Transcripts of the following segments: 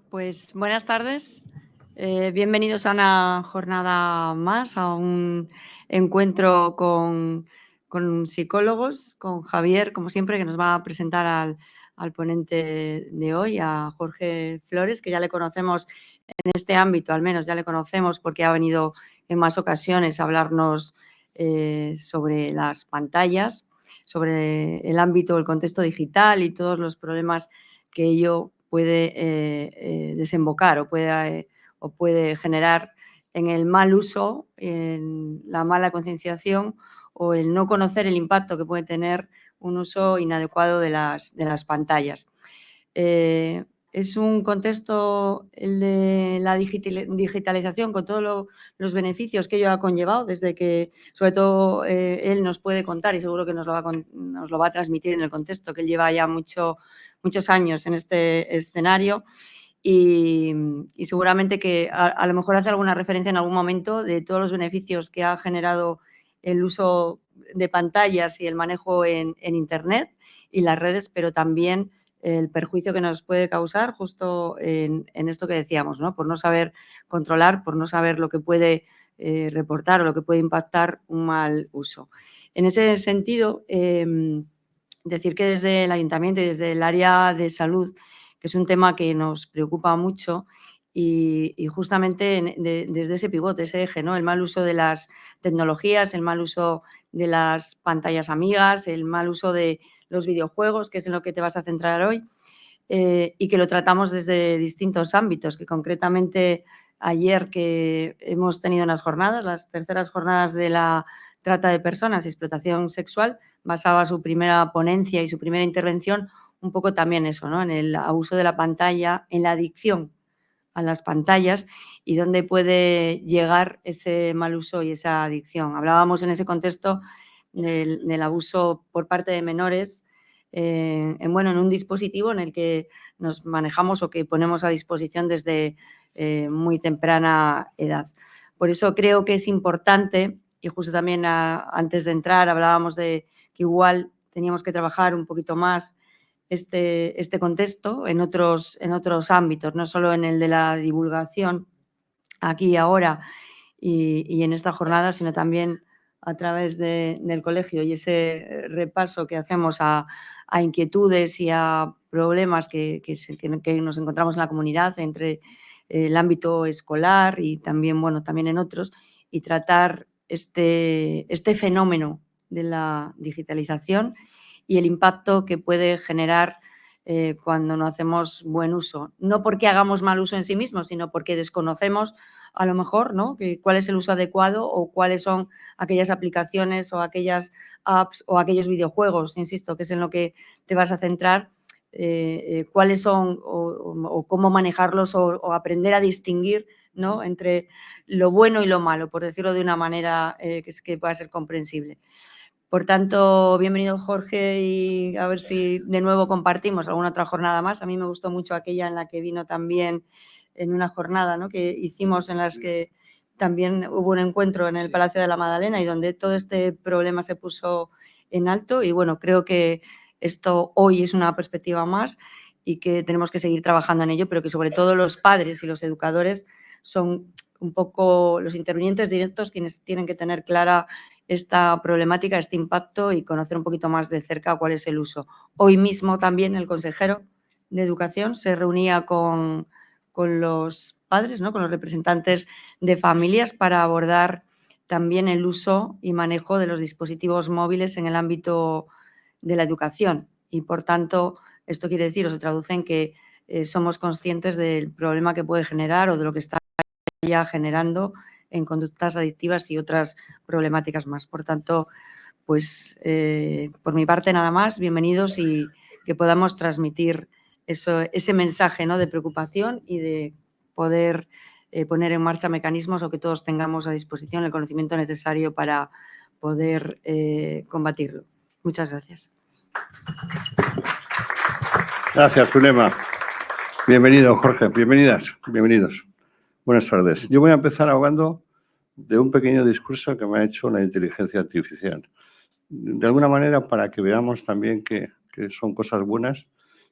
Pues buenas tardes. Bienvenidos a una jornada más, a un encuentro con psicólogos, con Javier, como siempre, que nos va a presentar al ponente de hoy, a Jorge Flores, que ya le conocemos en este ámbito, al menos ya le conocemos porque ha venido en más ocasiones a hablarnos sobre las pantallas, sobre el ámbito, el contexto digital y todos los problemas que ello puede desembocar o puede generar en el mal uso, en la mala concienciación o el no conocer el impacto que puede tener un uso inadecuado de las pantallas. Es un contexto, el de la digitalización, con todos los beneficios que ello ha conllevado, desde que, sobre todo, él nos puede contar, y seguro que nos lo va a transmitir en el contexto, que él lleva ya muchos años en este escenario y seguramente que a lo mejor hace alguna referencia en algún momento de todos los beneficios que ha generado el uso de pantallas y el manejo en Internet y las redes, pero también el perjuicio que nos puede causar justo en esto que decíamos, ¿no? Por no saber controlar, por no saber lo que puede reportar o lo que puede impactar un mal uso. En ese sentido, decir que desde el Ayuntamiento y desde el área de salud, que es un tema que nos preocupa mucho y justamente desde ese pivote, ese eje, ¿no? El mal uso de las tecnologías, el mal uso de las pantallas amigas, el mal uso de los videojuegos, que es en lo que te vas a centrar hoy, y que lo tratamos desde distintos ámbitos, que concretamente ayer que hemos tenido unas jornadas, las terceras jornadas de la trata de personas y explotación sexual, basaba su primera ponencia y su primera intervención un poco también eso, ¿no? En el abuso de la pantalla, en la adicción a las pantallas y dónde puede llegar ese mal uso y esa adicción. Hablábamos en ese contexto del abuso por parte de menores en un dispositivo en el que nos manejamos o que ponemos a disposición desde muy temprana edad. Por eso creo que es importante, y justo también antes de entrar hablábamos de que igual teníamos que trabajar un poquito más este contexto en otros ámbitos, no solo en el de la divulgación aquí y ahora y en esta jornada, sino también a través del colegio y ese repaso que hacemos a inquietudes y a problemas que nos encontramos en la comunidad entre el ámbito escolar y también, también en otros, y tratar este fenómeno de la digitalización y el impacto que puede generar cuando no hacemos buen uso. No porque hagamos mal uso en sí mismo, sino porque desconocemos a lo mejor, ¿no?, cuál es el uso adecuado o cuáles son aquellas aplicaciones o aquellas apps o aquellos videojuegos, insisto, que es en lo que te vas a centrar, cuáles son o cómo manejarlos o aprender a distinguir, ¿no?, entre lo bueno y lo malo, por decirlo de una manera que pueda ser comprensible. Por tanto, bienvenido Jorge y a ver si de nuevo compartimos alguna otra jornada más. A mí me gustó mucho aquella en la que vino también en una jornada, ¿no?, que hicimos en las que también hubo un encuentro en el Palacio de la Madalena y donde todo este problema se puso en alto y creo que esto hoy es una perspectiva más y que tenemos que seguir trabajando en ello, pero que sobre todo los padres y los educadores son un poco los intervinientes directos quienes tienen que tener clara esta problemática, este impacto y conocer un poquito más de cerca cuál es el uso. Hoy mismo también el consejero de Educación se reunía con los padres, ¿no?, con los representantes de familias para abordar también el uso y manejo de los dispositivos móviles en el ámbito de la educación. Y, por tanto, esto quiere decir o se traduce en que somos conscientes del problema que puede generar o de lo que está ya generando en conductas adictivas y otras problemáticas más. Por tanto, pues por mi parte nada más, bienvenidos y que podamos transmitir ese mensaje, ¿no?, de preocupación y de poder poner en marcha mecanismos o que todos tengamos a disposición el conocimiento necesario para poder combatirlo. Muchas gracias. Gracias, Zulema. Bienvenido, Jorge. Bienvenidas, bienvenidos. Buenas tardes. Yo voy a empezar hablando de un pequeño discurso que me ha hecho la inteligencia artificial. De alguna manera, para que veamos también que son cosas buenas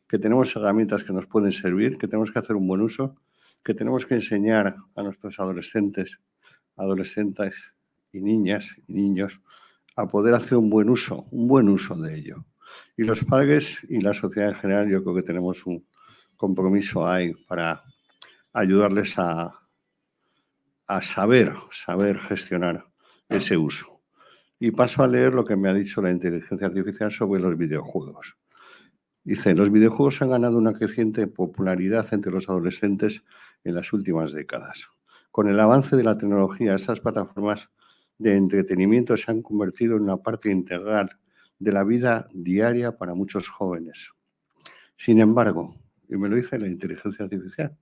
que tenemos herramientas que nos pueden servir, que tenemos que hacer un buen uso, que tenemos que enseñar a nuestros adolescentes y niñas y niños a poder hacer un buen uso de ello. Y los padres y la sociedad en general, yo creo que tenemos un compromiso ahí para ayudarles a saber gestionar ese uso. Y paso a leer lo que me ha dicho la inteligencia artificial sobre los videojuegos. Dice, los videojuegos han ganado una creciente popularidad entre los adolescentes en las últimas décadas. Con el avance de la tecnología, estas plataformas de entretenimiento se han convertido en una parte integral de la vida diaria para muchos jóvenes. Sin embargo, y me lo dice la inteligencia artificial,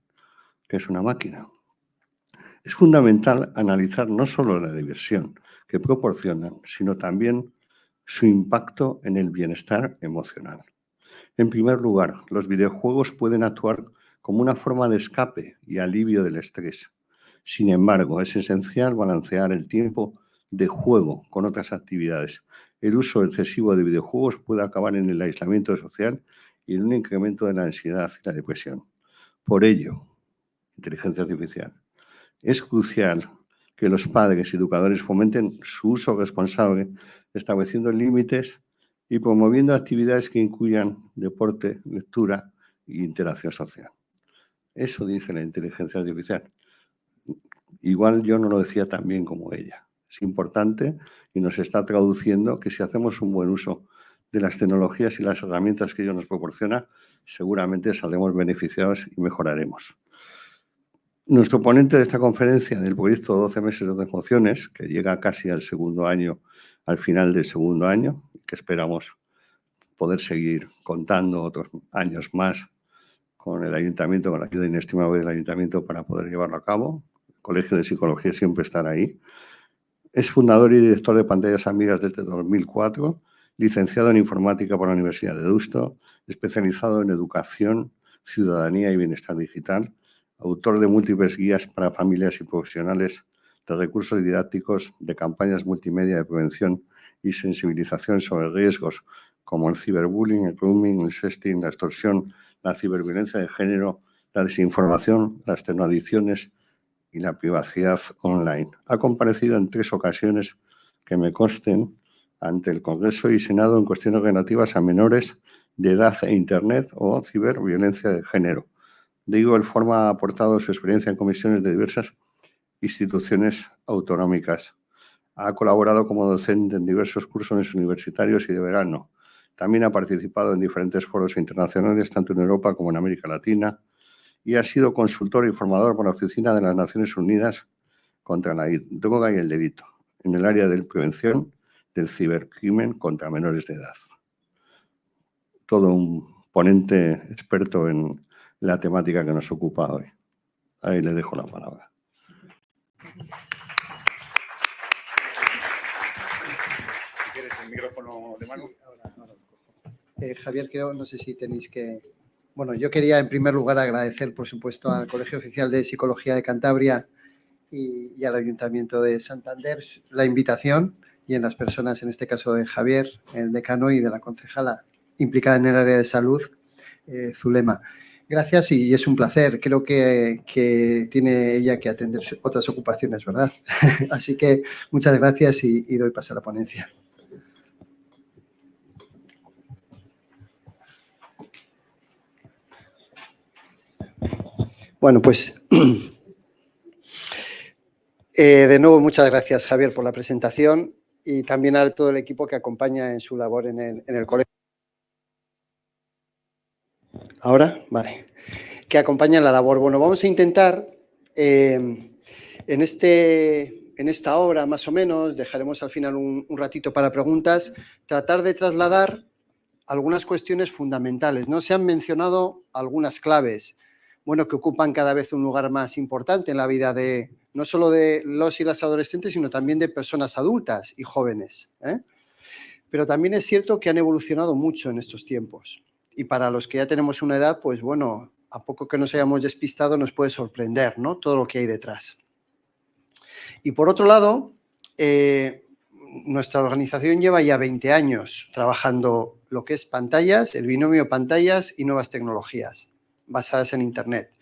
que es una máquina, es fundamental analizar no solo la diversión que proporcionan, sino también su impacto en el bienestar emocional. En primer lugar, los videojuegos pueden actuar como una forma de escape y alivio del estrés. Sin embargo, es esencial balancear el tiempo de juego con otras actividades. El uso excesivo de videojuegos puede acabar en el aislamiento social y en un incremento de la ansiedad y la depresión. Por ello, inteligencia artificial, es crucial que los padres y educadores fomenten su uso responsable, estableciendo límites y promoviendo actividades que incluyan deporte, lectura e interacción social. Eso dice la inteligencia artificial. Igual yo no lo decía tan bien como ella. Es importante y nos está traduciendo que si hacemos un buen uso de las tecnologías y las herramientas que ello nos proporciona, seguramente saldremos beneficiados y mejoraremos. Nuestro ponente de esta conferencia del proyecto 12 meses de emociones, que llega casi al segundo año, al final del segundo año, que esperamos poder seguir contando otros años más con el ayuntamiento, con la ayuda inestimable del ayuntamiento para poder llevarlo a cabo. El Colegio de Psicología siempre estará ahí. Es fundador y director de Pantallas Amigas desde 2004, licenciado en Informática por la Universidad de Deusto, especializado en Educación, Ciudadanía y Bienestar Digital, autor de múltiples guías para familias y profesionales, de recursos didácticos, de campañas multimedia de prevención y sensibilización sobre riesgos como el ciberbullying, el grooming, el sexting, la extorsión, la ciberviolencia de género, la desinformación, las tecnoadicciones y la privacidad online. Ha comparecido en 3 ocasiones que me consten ante el Congreso y Senado en cuestiones relativas a menores de edad e Internet o ciberviolencia de género. De igual forma, ha aportado su experiencia en comisiones de diversas instituciones autonómicas. Ha colaborado como docente en diversos cursos universitarios y de verano. También ha participado en diferentes foros internacionales, tanto en Europa como en América Latina, y ha sido consultor y formador por la Oficina de las Naciones Unidas contra la droga y el delito, en el área de prevención del cibercrimen contra menores de edad. Todo un ponente experto en la temática que nos ocupa hoy. Ahí le dejo la palabra. ¿Quieres el micrófono de mano? Sí, ahora. Javier, no sé si tenéis que... Bueno, yo quería en primer lugar agradecer, por supuesto, al Colegio Oficial de Psicología de Cantabria y al Ayuntamiento de Santander la invitación y en las personas, en este caso de Javier, el decano, y de la concejala implicada en el área de salud, Zulema. Gracias y es un placer. Creo que tiene ella que atender otras ocupaciones, ¿verdad? Así que muchas gracias y doy paso a la ponencia. Bueno, pues de nuevo muchas gracias, Javier, por la presentación y también a todo el equipo que acompaña en su labor en el colegio. ¿Ahora? Vale. Que acompaña la labor. Bueno, vamos a intentar, en esta hora más o menos, dejaremos al final un ratito para preguntas, tratar de trasladar algunas cuestiones fundamentales, ¿no? Se han mencionado algunas claves, bueno, que ocupan cada vez un lugar más importante en la vida de no solo de los y las adolescentes, sino también de personas adultas y jóvenes, ¿eh? Pero también es cierto que han evolucionado mucho en estos tiempos. Y para los que ya tenemos una edad, pues bueno, a poco que nos hayamos despistado nos puede sorprender, ¿no? Todo lo que hay detrás. Y por otro lado, nuestra organización lleva ya 20 años trabajando lo que es pantallas, el binomio pantallas y nuevas tecnologías basadas en Internet.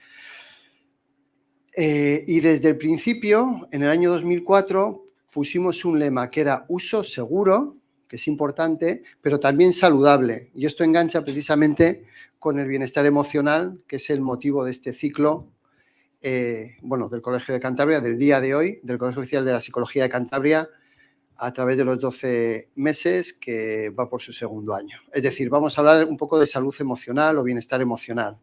Y desde el principio, en el año 2004, pusimos un lema que era uso seguro, que es importante, pero también saludable. Y esto engancha precisamente con el bienestar emocional, que es el motivo de este ciclo, del Colegio de Cantabria, del día de hoy, del Colegio Oficial de la Psicología de Cantabria, a través de los 12 meses que va por su segundo año. Es decir, vamos a hablar un poco de salud emocional o bienestar emocional,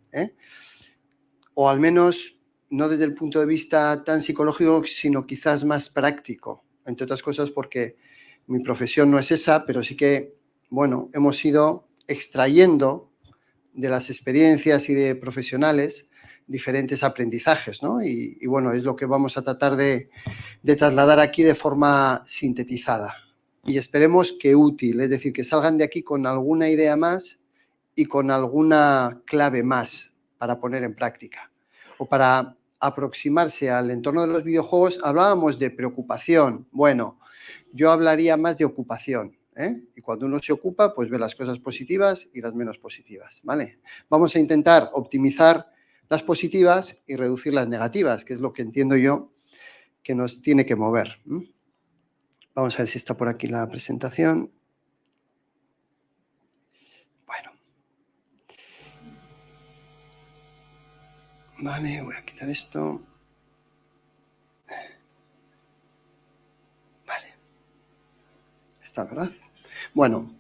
o al menos no desde el punto de vista tan psicológico, sino quizás más práctico, entre otras cosas porque mi profesión no es esa, pero sí que, bueno, hemos ido extrayendo de las experiencias y de profesionales diferentes aprendizajes, ¿no? Y bueno, es lo que vamos a tratar de trasladar aquí de forma sintetizada. Y esperemos que útil, es decir, que salgan de aquí con alguna idea más y con alguna clave más para poner en práctica. O para aproximarse al entorno de los videojuegos, hablábamos de preocupación. Bueno, yo hablaría más de ocupación, y cuando uno se ocupa, pues ve las cosas positivas y las menos positivas, ¿vale? Vamos a intentar optimizar las positivas y reducir las negativas, que es lo que entiendo yo que nos tiene que mover. Vamos a ver si está por aquí la presentación. Bueno. Vale, voy a quitar esto. Vale. Está, ¿verdad? Bueno.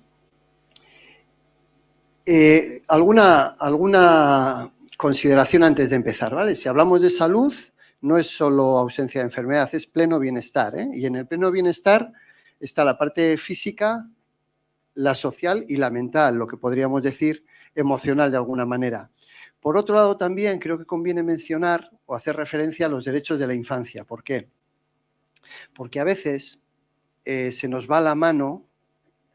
Alguna consideración antes de empezar, ¿vale? Si hablamos de salud, no es solo ausencia de enfermedad, es pleno bienestar, Y en el pleno bienestar está la parte física, la social y la mental, lo que podríamos decir emocional de alguna manera. Por otro lado, también creo que conviene mencionar o hacer referencia a los derechos de la infancia. ¿Por qué? Porque a veces se nos va la mano,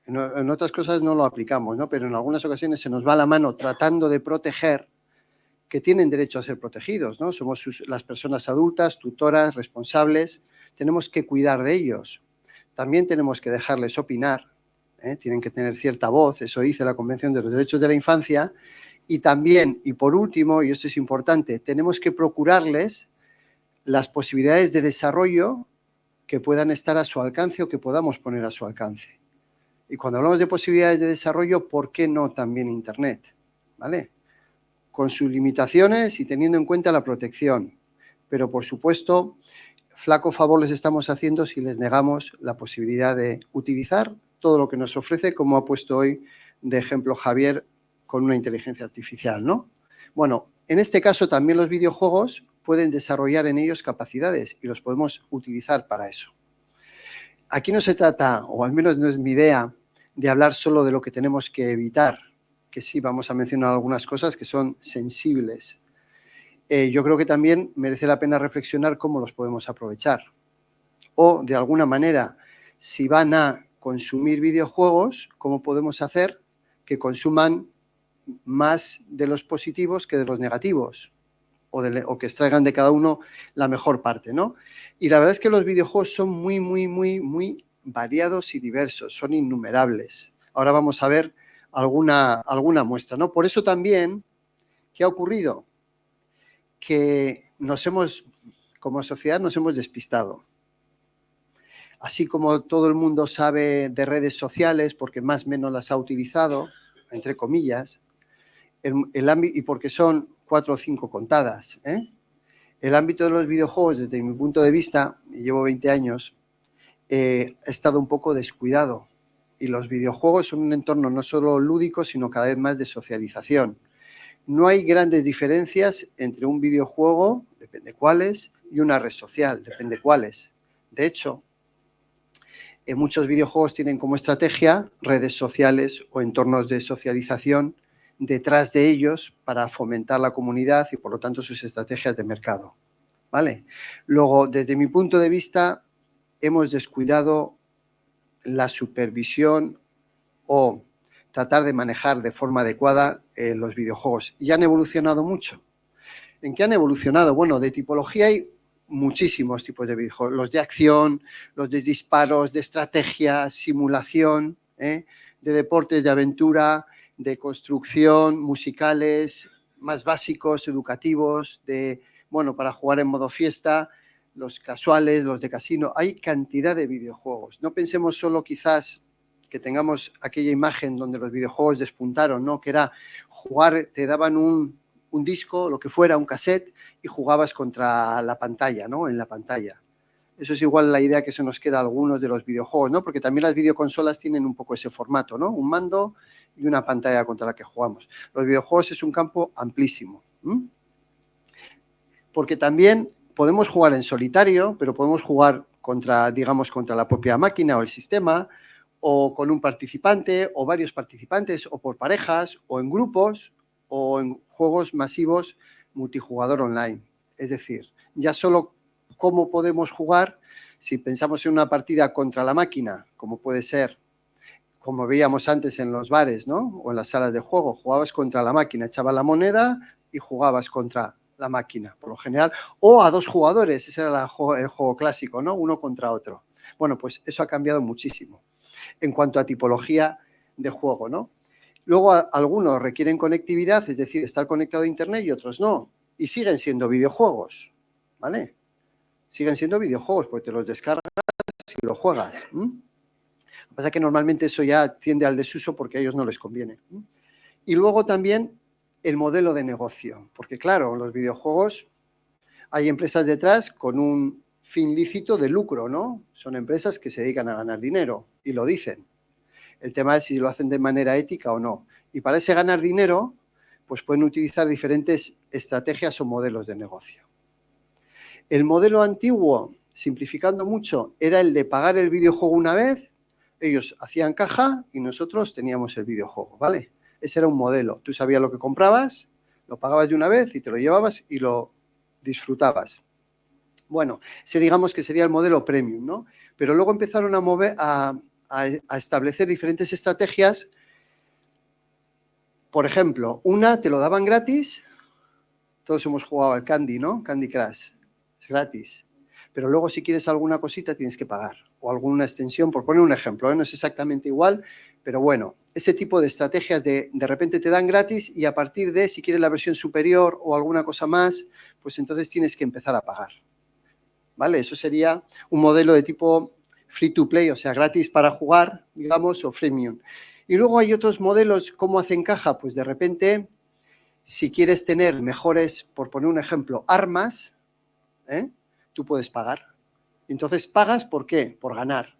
en otras cosas no lo aplicamos, ¿no? Pero en algunas ocasiones se nos va la mano tratando de proteger que tienen derecho a ser protegidos, ¿no? Somos las personas adultas, tutoras, responsables, tenemos que cuidar de ellos. También tenemos que dejarles opinar, tienen que tener cierta voz, eso dice la Convención de los Derechos de la Infancia, y también, y por último, y esto es importante, tenemos que procurarles las posibilidades de desarrollo que puedan estar a su alcance o que podamos poner a su alcance. Y cuando hablamos de posibilidades de desarrollo, ¿por qué no también Internet? ¿Vale? Con sus limitaciones y teniendo en cuenta la protección. Pero, por supuesto, flaco favor les estamos haciendo si les negamos la posibilidad de utilizar todo lo que nos ofrece, como ha puesto hoy de ejemplo Javier con una inteligencia artificial, ¿no? Bueno, en este caso también los videojuegos pueden desarrollar en ellos capacidades y los podemos utilizar para eso. Aquí no se trata, o al menos no es mi idea, de hablar solo de lo que tenemos que evitar, que sí vamos a mencionar algunas cosas que son sensibles. Yo creo que también merece la pena reflexionar cómo los podemos aprovechar. O, de alguna manera, si van a consumir videojuegos, ¿cómo podemos hacer que consuman más de los positivos que de los negativos? O que extraigan de cada uno la mejor parte, ¿no? Y la verdad es que los videojuegos son muy, muy, muy, muy variados y diversos, son innumerables. Ahora vamos a ver alguna muestra, ¿no? Por eso también, ¿qué ha ocurrido? Que como sociedad nos hemos despistado. Así como todo el mundo sabe de redes sociales, porque más o menos las ha utilizado, entre comillas, y porque son 4 o 5 contadas, el ámbito de los videojuegos, desde mi punto de vista, y llevo 20 años, ha estado un poco descuidado. Y los videojuegos son un entorno no solo lúdico, sino cada vez más de socialización. No hay grandes diferencias entre un videojuego, depende cuáles, y una red social, depende cuáles. De hecho, muchos videojuegos tienen como estrategia redes sociales o entornos de socialización detrás de ellos para fomentar la comunidad y, por lo tanto, sus estrategias de mercado, ¿vale? Luego, desde mi punto de vista, hemos descuidado la supervisión o tratar de manejar de forma adecuada los videojuegos. Y han evolucionado mucho. ¿En qué han evolucionado? Bueno, de tipología hay muchísimos tipos de videojuegos, los de acción, los de disparos, de estrategia, simulación, de deportes, de aventura, de construcción, musicales, más básicos, educativos, para jugar en modo fiesta, los casuales, los de casino. Hay cantidad de videojuegos. No pensemos solo quizás que tengamos aquella imagen donde los videojuegos despuntaron, ¿no? Que era jugar, te daban un disco, lo que fuera, un cassette, y jugabas contra la pantalla, ¿no? En la pantalla. Eso es igual la idea que se nos queda a algunos de los videojuegos, ¿no? Porque también las videoconsolas tienen un poco ese formato, ¿no? Un mando y una pantalla contra la que jugamos. Los videojuegos es un campo amplísimo. Porque también podemos jugar en solitario, pero podemos jugar contra la propia máquina o el sistema, o con un participante, o varios participantes, o por parejas, o en grupos, o en juegos masivos multijugador online. Es decir, ya solo cómo podemos jugar, si pensamos en una partida contra la máquina, como puede ser, como veíamos antes en los bares, ¿no? O en las salas de juego, jugabas contra la máquina, echabas la moneda y jugabas contra la máquina, por lo general, o a 2 jugadores, ese era el juego clásico, ¿no? Uno contra otro. Bueno, pues eso ha cambiado muchísimo en cuanto a tipología de juego, ¿no? Luego algunos requieren conectividad, es decir, estar conectado a internet, y otros no. Y siguen siendo videojuegos, ¿vale? Siguen siendo videojuegos porque te los descargas y los juegas. Lo que pasa es que normalmente eso ya tiende al desuso porque a ellos no les conviene. Y luego también el modelo de negocio, porque claro, en los videojuegos hay empresas detrás con un fin lícito de lucro, ¿no? Son empresas que se dedican a ganar dinero y lo dicen. El tema es si lo hacen de manera ética o no. Y para ese ganar dinero, pues pueden utilizar diferentes estrategias o modelos de negocio. El modelo antiguo, simplificando mucho, era el de pagar el videojuego una vez, ellos hacían caja y nosotros teníamos el videojuego, ¿vale? Ese era un modelo. Tú sabías lo que comprabas, lo pagabas de una vez y te lo llevabas y lo disfrutabas. Bueno, ese digamos que sería el modelo premium, ¿no? Pero luego empezaron a establecer diferentes estrategias. Por ejemplo, una te lo daban gratis, todos hemos jugado al Candy, ¿no? Candy Crush, es gratis. Pero luego si quieres alguna cosita tienes que pagar, o alguna extensión, por poner un ejemplo, ¿eh? No es exactamente igual, pero bueno, ese tipo de estrategias de repente te dan gratis y a partir de, si quieres la versión superior o alguna cosa más, pues entonces tienes que empezar a pagar, ¿vale? Eso sería un modelo de tipo free to play, o sea, gratis para jugar, digamos, o freemium. Y luego hay otros modelos, ¿cómo hacen caja? Pues de repente, si quieres tener mejores, por poner un ejemplo, armas, tú puedes pagar. Entonces pagas, ¿por qué? Por ganar.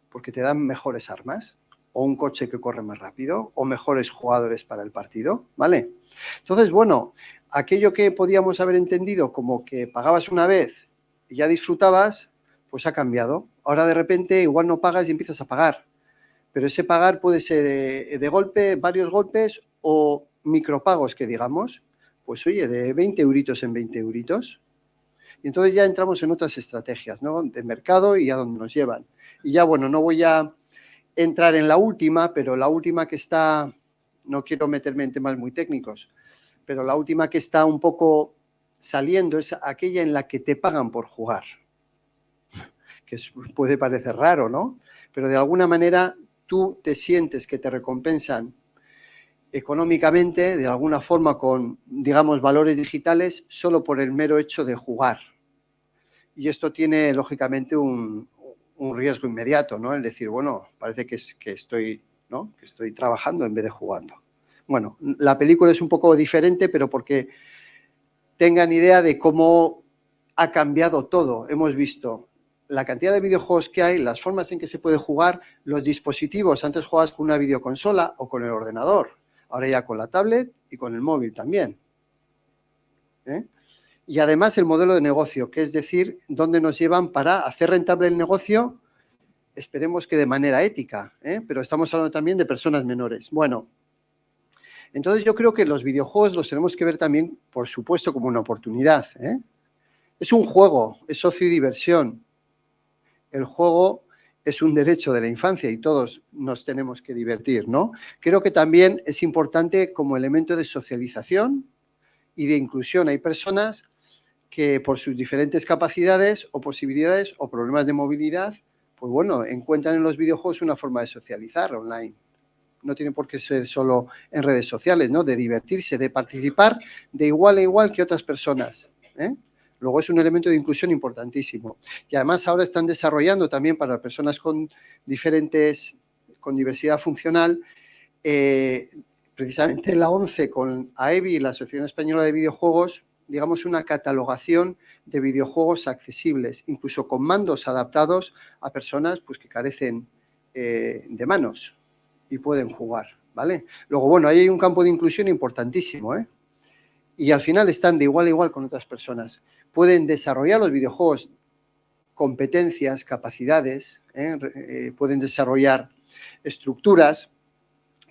Porque te dan mejores armas, o un coche que corre más rápido, o mejores jugadores para el partido, ¿vale? Entonces, bueno, aquello que podíamos haber entendido como que pagabas una vez y ya disfrutabas, pues ha cambiado. Ahora de repente igual no pagas y empiezas a pagar. Pero ese pagar puede ser de golpe, varios golpes, o micropagos que digamos, pues oye, de 20 euritos en 20 euritos. Y entonces ya entramos en otras estrategias, ¿no? De mercado y a dónde nos llevan. Y ya, bueno, no voy a entrar en la última, pero la última que está, no quiero meterme en temas muy técnicos, pero la última que está un poco saliendo es aquella en la que te pagan por jugar. Que puede parecer raro, ¿no? Pero de alguna manera tú te sientes que te recompensan económicamente, de alguna forma con, digamos, valores digitales, solo por el mero hecho de jugar. Y esto tiene, lógicamente, un riesgo inmediato, ¿no? Es decir, bueno, parece que estoy trabajando en vez de jugando. Bueno, la película es un poco diferente, pero porque tengan idea de cómo ha cambiado todo. Hemos visto la cantidad de videojuegos que hay, las formas en que se puede jugar, los dispositivos. Antes jugabas con una videoconsola o con el ordenador, ahora ya con la tablet y con el móvil también. Y además el modelo de negocio, que es decir, dónde nos llevan para hacer rentable el negocio, esperemos que de manera ética, pero estamos hablando también de personas menores. Bueno, entonces yo creo que los videojuegos los tenemos que ver también, por supuesto, como una oportunidad. Es un juego, es ocio y diversión. El juego es un derecho de la infancia y todos nos tenemos que divertir, ¿no? Creo que también es importante como elemento de socialización y de inclusión. Hay personas que por sus diferentes capacidades o posibilidades o problemas de movilidad, pues bueno, encuentran en los videojuegos una forma de socializar online. No tiene por qué ser solo en redes sociales, ¿no? De divertirse, de participar de igual a igual que otras personas, ¿eh? Luego es un elemento de inclusión importantísimo. Y además ahora están desarrollando también para personas con diversidad funcional, precisamente la ONCE con AEBI, la Asociación Española de Videojuegos, digamos una catalogación de videojuegos accesibles, incluso con mandos adaptados a personas pues, que carecen de manos y pueden jugar, ¿vale? Luego, bueno, ahí hay un campo de inclusión importantísimo, ¿eh? Y al final están de igual a igual con otras personas. Pueden desarrollar los videojuegos competencias, capacidades, pueden desarrollar estructuras,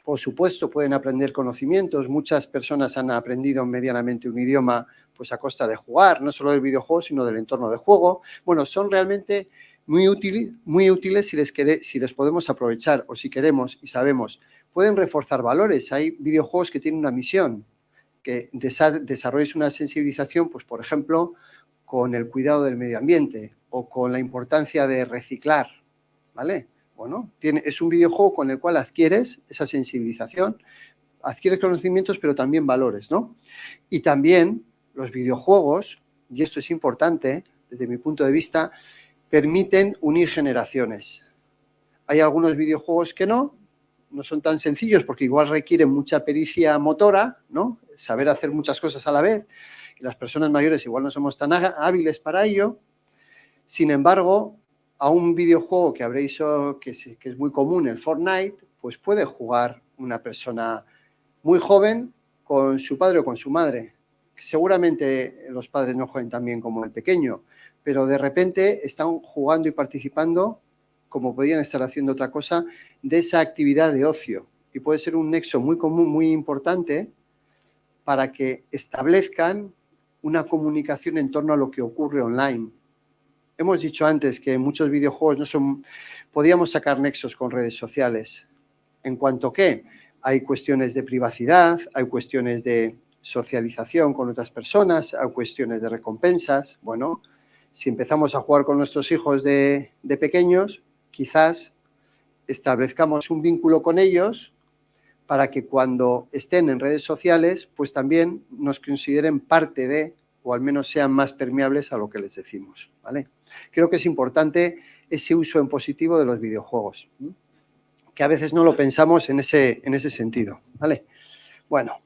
por supuesto, pueden aprender conocimientos. Muchas personas han aprendido medianamente un idioma pues a costa de jugar, no solo del videojuego, sino del entorno de juego. Bueno, son realmente muy útiles si les podemos aprovechar o si queremos y sabemos. Pueden reforzar valores. Hay videojuegos que tienen una misión, que desarrolles una sensibilización, pues por ejemplo, con el cuidado del medio ambiente o con la importancia de reciclar, ¿vale? Bueno, es un videojuego con el cual adquieres esa sensibilización, adquieres conocimientos, pero también valores, ¿no? Y también los videojuegos, y esto es importante desde mi punto de vista, permiten unir generaciones. Hay algunos videojuegos que no son tan sencillos porque igual requieren mucha pericia motora, ¿no? Saber hacer muchas cosas a la vez, y las personas mayores igual no somos tan hábiles para ello. Sin embargo, a un videojuego que habréis que es muy común, el Fortnite, pues puede jugar una persona muy joven con su padre o con su madre. Seguramente los padres no jueguen tan bien como el pequeño, pero de repente están jugando y participando, como podrían estar haciendo otra cosa, de esa actividad de ocio. Y puede ser un nexo muy común, muy importante, para que establezcan una comunicación en torno a lo que ocurre online. Hemos dicho antes que muchos videojuegos podíamos sacar nexos con redes sociales. En cuanto que hay cuestiones de privacidad, hay cuestiones de socialización con otras personas, hay cuestiones de recompensas. Bueno, si empezamos a jugar con nuestros hijos de pequeños, quizás establezcamos un vínculo con ellos para que cuando estén en redes sociales, pues también nos consideren parte de, o al menos sean más permeables a lo que les decimos, ¿vale? Creo que es importante ese uso en positivo de los videojuegos, que a veces no lo pensamos en ese sentido, ¿vale? Bueno,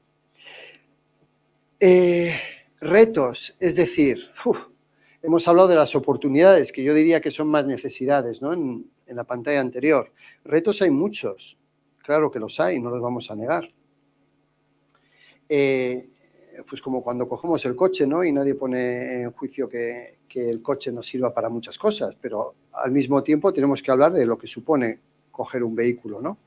retos, es decir, hemos hablado de las oportunidades, que yo diría que son más necesidades, ¿no? En la pantalla anterior. Retos hay muchos, claro que los hay, no los vamos a negar. Pues como cuando cogemos el coche, ¿no? Y nadie pone en juicio que el coche nos sirva para muchas cosas, pero al mismo tiempo tenemos que hablar de lo que supone coger un vehículo, ¿no?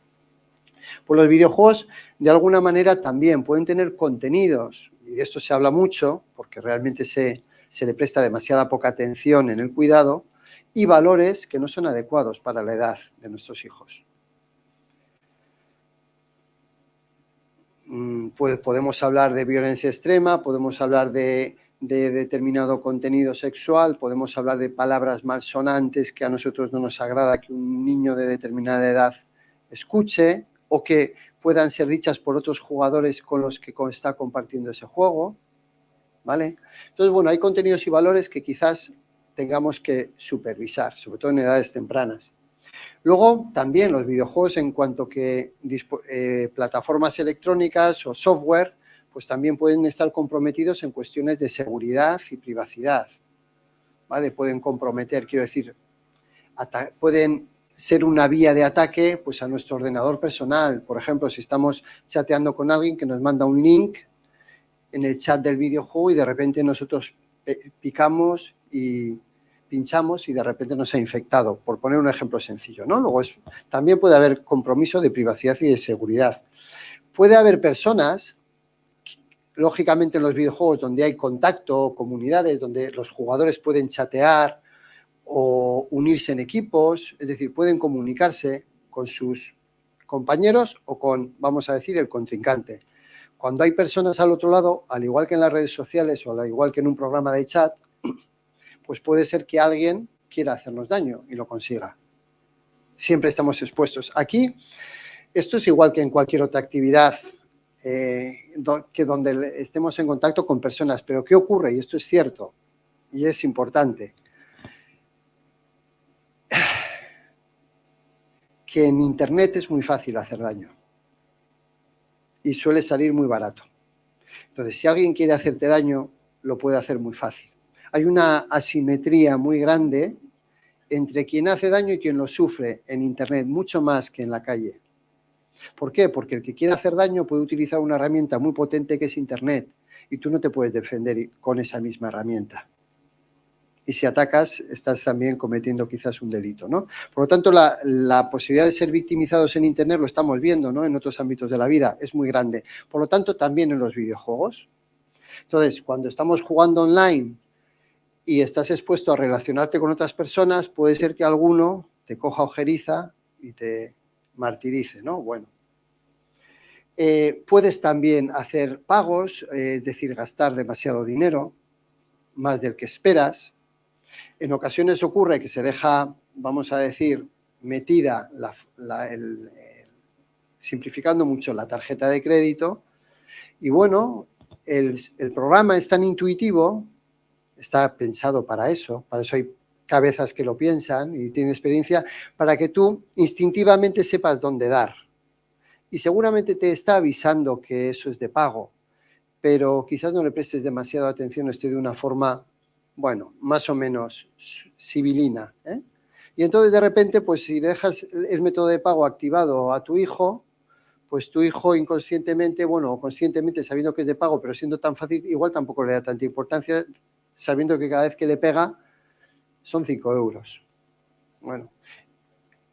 Pues los videojuegos, de alguna manera, también pueden tener contenidos, y de esto se habla mucho, porque realmente se le presta demasiada poca atención en el cuidado, y valores que no son adecuados para la edad de nuestros hijos. Podemos hablar de violencia extrema, podemos hablar de determinado contenido sexual, podemos hablar de palabras malsonantes que a nosotros no nos agrada que un niño de determinada edad escuche o que puedan ser dichas por otros jugadores con los que está compartiendo ese juego, ¿vale? Entonces, bueno, hay contenidos y valores que quizás tengamos que supervisar, sobre todo en edades tempranas. Luego, también los videojuegos, en cuanto que plataformas electrónicas o software, pues también pueden estar comprometidos en cuestiones de seguridad y privacidad, ¿vale? Pueden comprometer, quiero decir, pueden ser una vía de ataque pues, a nuestro ordenador personal. Por ejemplo, si estamos chateando con alguien que nos manda un link en el chat del videojuego y de repente nosotros picamos y pinchamos y de repente nos ha infectado, por poner un ejemplo sencillo, ¿no? Luego también puede haber compromiso de privacidad y de seguridad. Puede haber personas, lógicamente en los videojuegos donde hay contacto, comunidades, donde los jugadores pueden chatear o unirse en equipos, es decir, pueden comunicarse con sus compañeros o con, vamos a decir, el contrincante. cuando hay personas al otro lado, al igual que en las redes sociales o al igual que en un programa de chat, pues puede ser que alguien quiera hacernos daño y lo consiga. Siempre estamos expuestos. Aquí, esto es igual que en cualquier otra actividad que donde estemos en contacto con personas. Pero ¿qué ocurre? Y esto es cierto y es importante. Que en Internet es muy fácil hacer daño y suele salir muy barato. Entonces, si alguien quiere hacerte daño, lo puede hacer muy fácil. Hay una asimetría muy grande entre quien hace daño y quien lo sufre en Internet, mucho más que en la calle. ¿Por qué? Porque el que quiere hacer daño puede utilizar una herramienta muy potente que es Internet y tú no te puedes defender con esa misma herramienta. Y si atacas, estás también cometiendo quizás un delito, ¿no? Por lo tanto, la posibilidad de ser victimizados en Internet lo estamos viendo, ¿no? En otros ámbitos de la vida, es muy grande. Por lo tanto, también en los videojuegos. Entonces, cuando estamos jugando online y estás expuesto a relacionarte con otras personas, puede ser que alguno te coja ojeriza y te martirice, ¿no? Bueno. Puedes también hacer pagos, es decir, gastar demasiado dinero, más del que esperas. En ocasiones ocurre que se deja, vamos a decir, metida, simplificando mucho, la tarjeta de crédito. Y bueno, el programa es tan intuitivo, está pensado para eso hay cabezas que lo piensan y tienen experiencia, para que tú instintivamente sepas dónde dar. Y seguramente te está avisando que eso es de pago, pero quizás no le prestes demasiada atención, esté de una forma, bueno, más o menos civilina, ¿eh? Y entonces de repente, pues si dejas el método de pago activado a tu hijo, pues tu hijo inconscientemente, bueno, o conscientemente sabiendo que es de pago, pero siendo tan fácil, igual tampoco le da tanta importancia, sabiendo que cada vez que le pega son 5 euros. Bueno,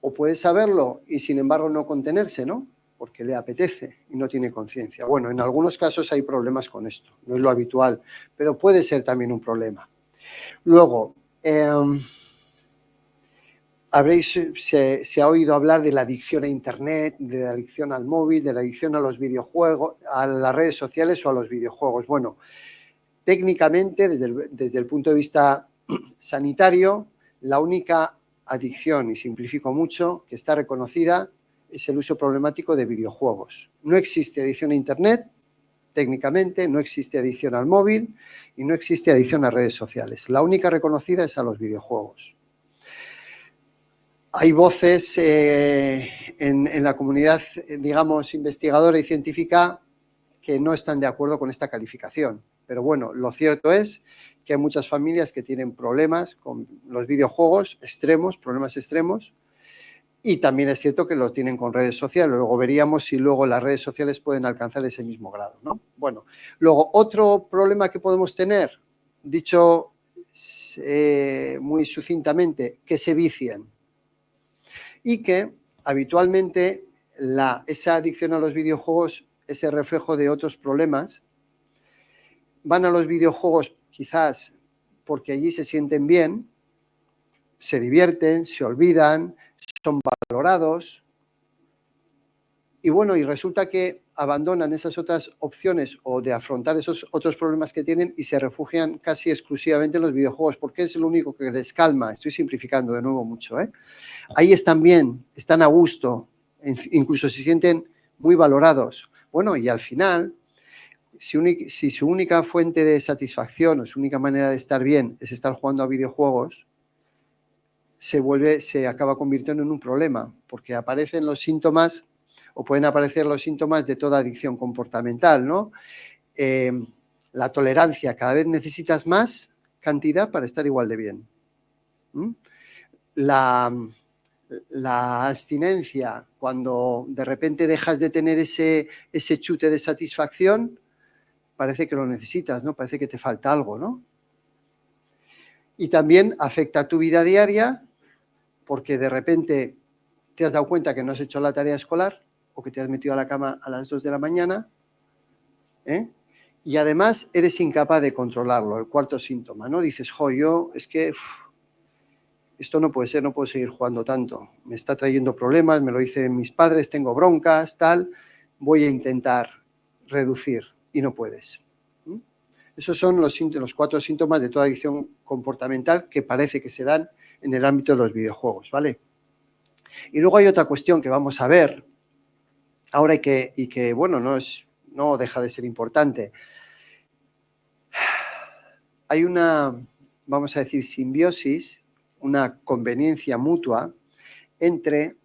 o puede saberlo y sin embargo no contenerse, ¿no? Porque le apetece y no tiene conciencia. Bueno, en algunos casos hay problemas con esto, no es lo habitual, pero puede ser también un problema. Luego, se ha oído hablar de la adicción a Internet, de la adicción al móvil, de la adicción a los videojuegos, a las redes sociales o a los videojuegos. Bueno, técnicamente, desde el punto de vista sanitario, la única adicción, y simplifico mucho, que está reconocida es el uso problemático de videojuegos. No existe adicción a Internet, técnicamente, no existe adicción al móvil y no existe adicción a redes sociales. La única reconocida es a los videojuegos. Hay voces en la comunidad, digamos, investigadora y científica que no están de acuerdo con esta calificación. Pero bueno, lo cierto es que hay muchas familias que tienen problemas con los videojuegos extremos, problemas extremos, y también es cierto que lo tienen con redes sociales. Luego veríamos si luego las redes sociales pueden alcanzar ese mismo grado, ¿no? Bueno, luego otro problema que podemos tener, dicho muy sucintamente, que se vicien. Y que habitualmente esa adicción a los videojuegos es el reflejo de otros problemas. Van a los videojuegos quizás porque allí se sienten bien, se divierten, se olvidan, son valorados. Y bueno, y resulta que abandonan esas otras opciones o de afrontar esos otros problemas que tienen y se refugian casi exclusivamente en los videojuegos, porque es lo único que les calma. Estoy simplificando de nuevo mucho, ¿eh? Ahí están bien, están a gusto, incluso se sienten muy valorados. Bueno, y al final, si su única fuente de satisfacción o su única manera de estar bien es estar jugando a videojuegos, se acaba convirtiendo en un problema, porque aparecen los síntomas o pueden aparecer los síntomas de toda adicción comportamental, ¿no? La tolerancia, cada vez necesitas más cantidad para estar igual de bien. La abstinencia, cuando de repente dejas de tener ese chute de satisfacción, parece que lo necesitas, ¿no? Parece que te falta algo, ¿no? Y también afecta a tu vida diaria, porque de repente te has dado cuenta que no has hecho la tarea escolar o que te has metido a la cama a las 2 de la mañana, ¿eh? Y además eres incapaz de controlarlo, el cuarto síntoma, ¿no? Dices, es que esto no puede ser, no puedo seguir jugando tanto, me está trayendo problemas, me lo dicen mis padres, tengo broncas, tal, voy a intentar. reducir y no puedes. Esos son los 4 síntomas de toda adicción comportamental que parece que se dan en el ámbito de los videojuegos, ¿vale? Y luego hay otra cuestión que vamos a ver ahora y que bueno, no deja de ser importante. Hay una, vamos a decir, simbiosis, una conveniencia mutua entre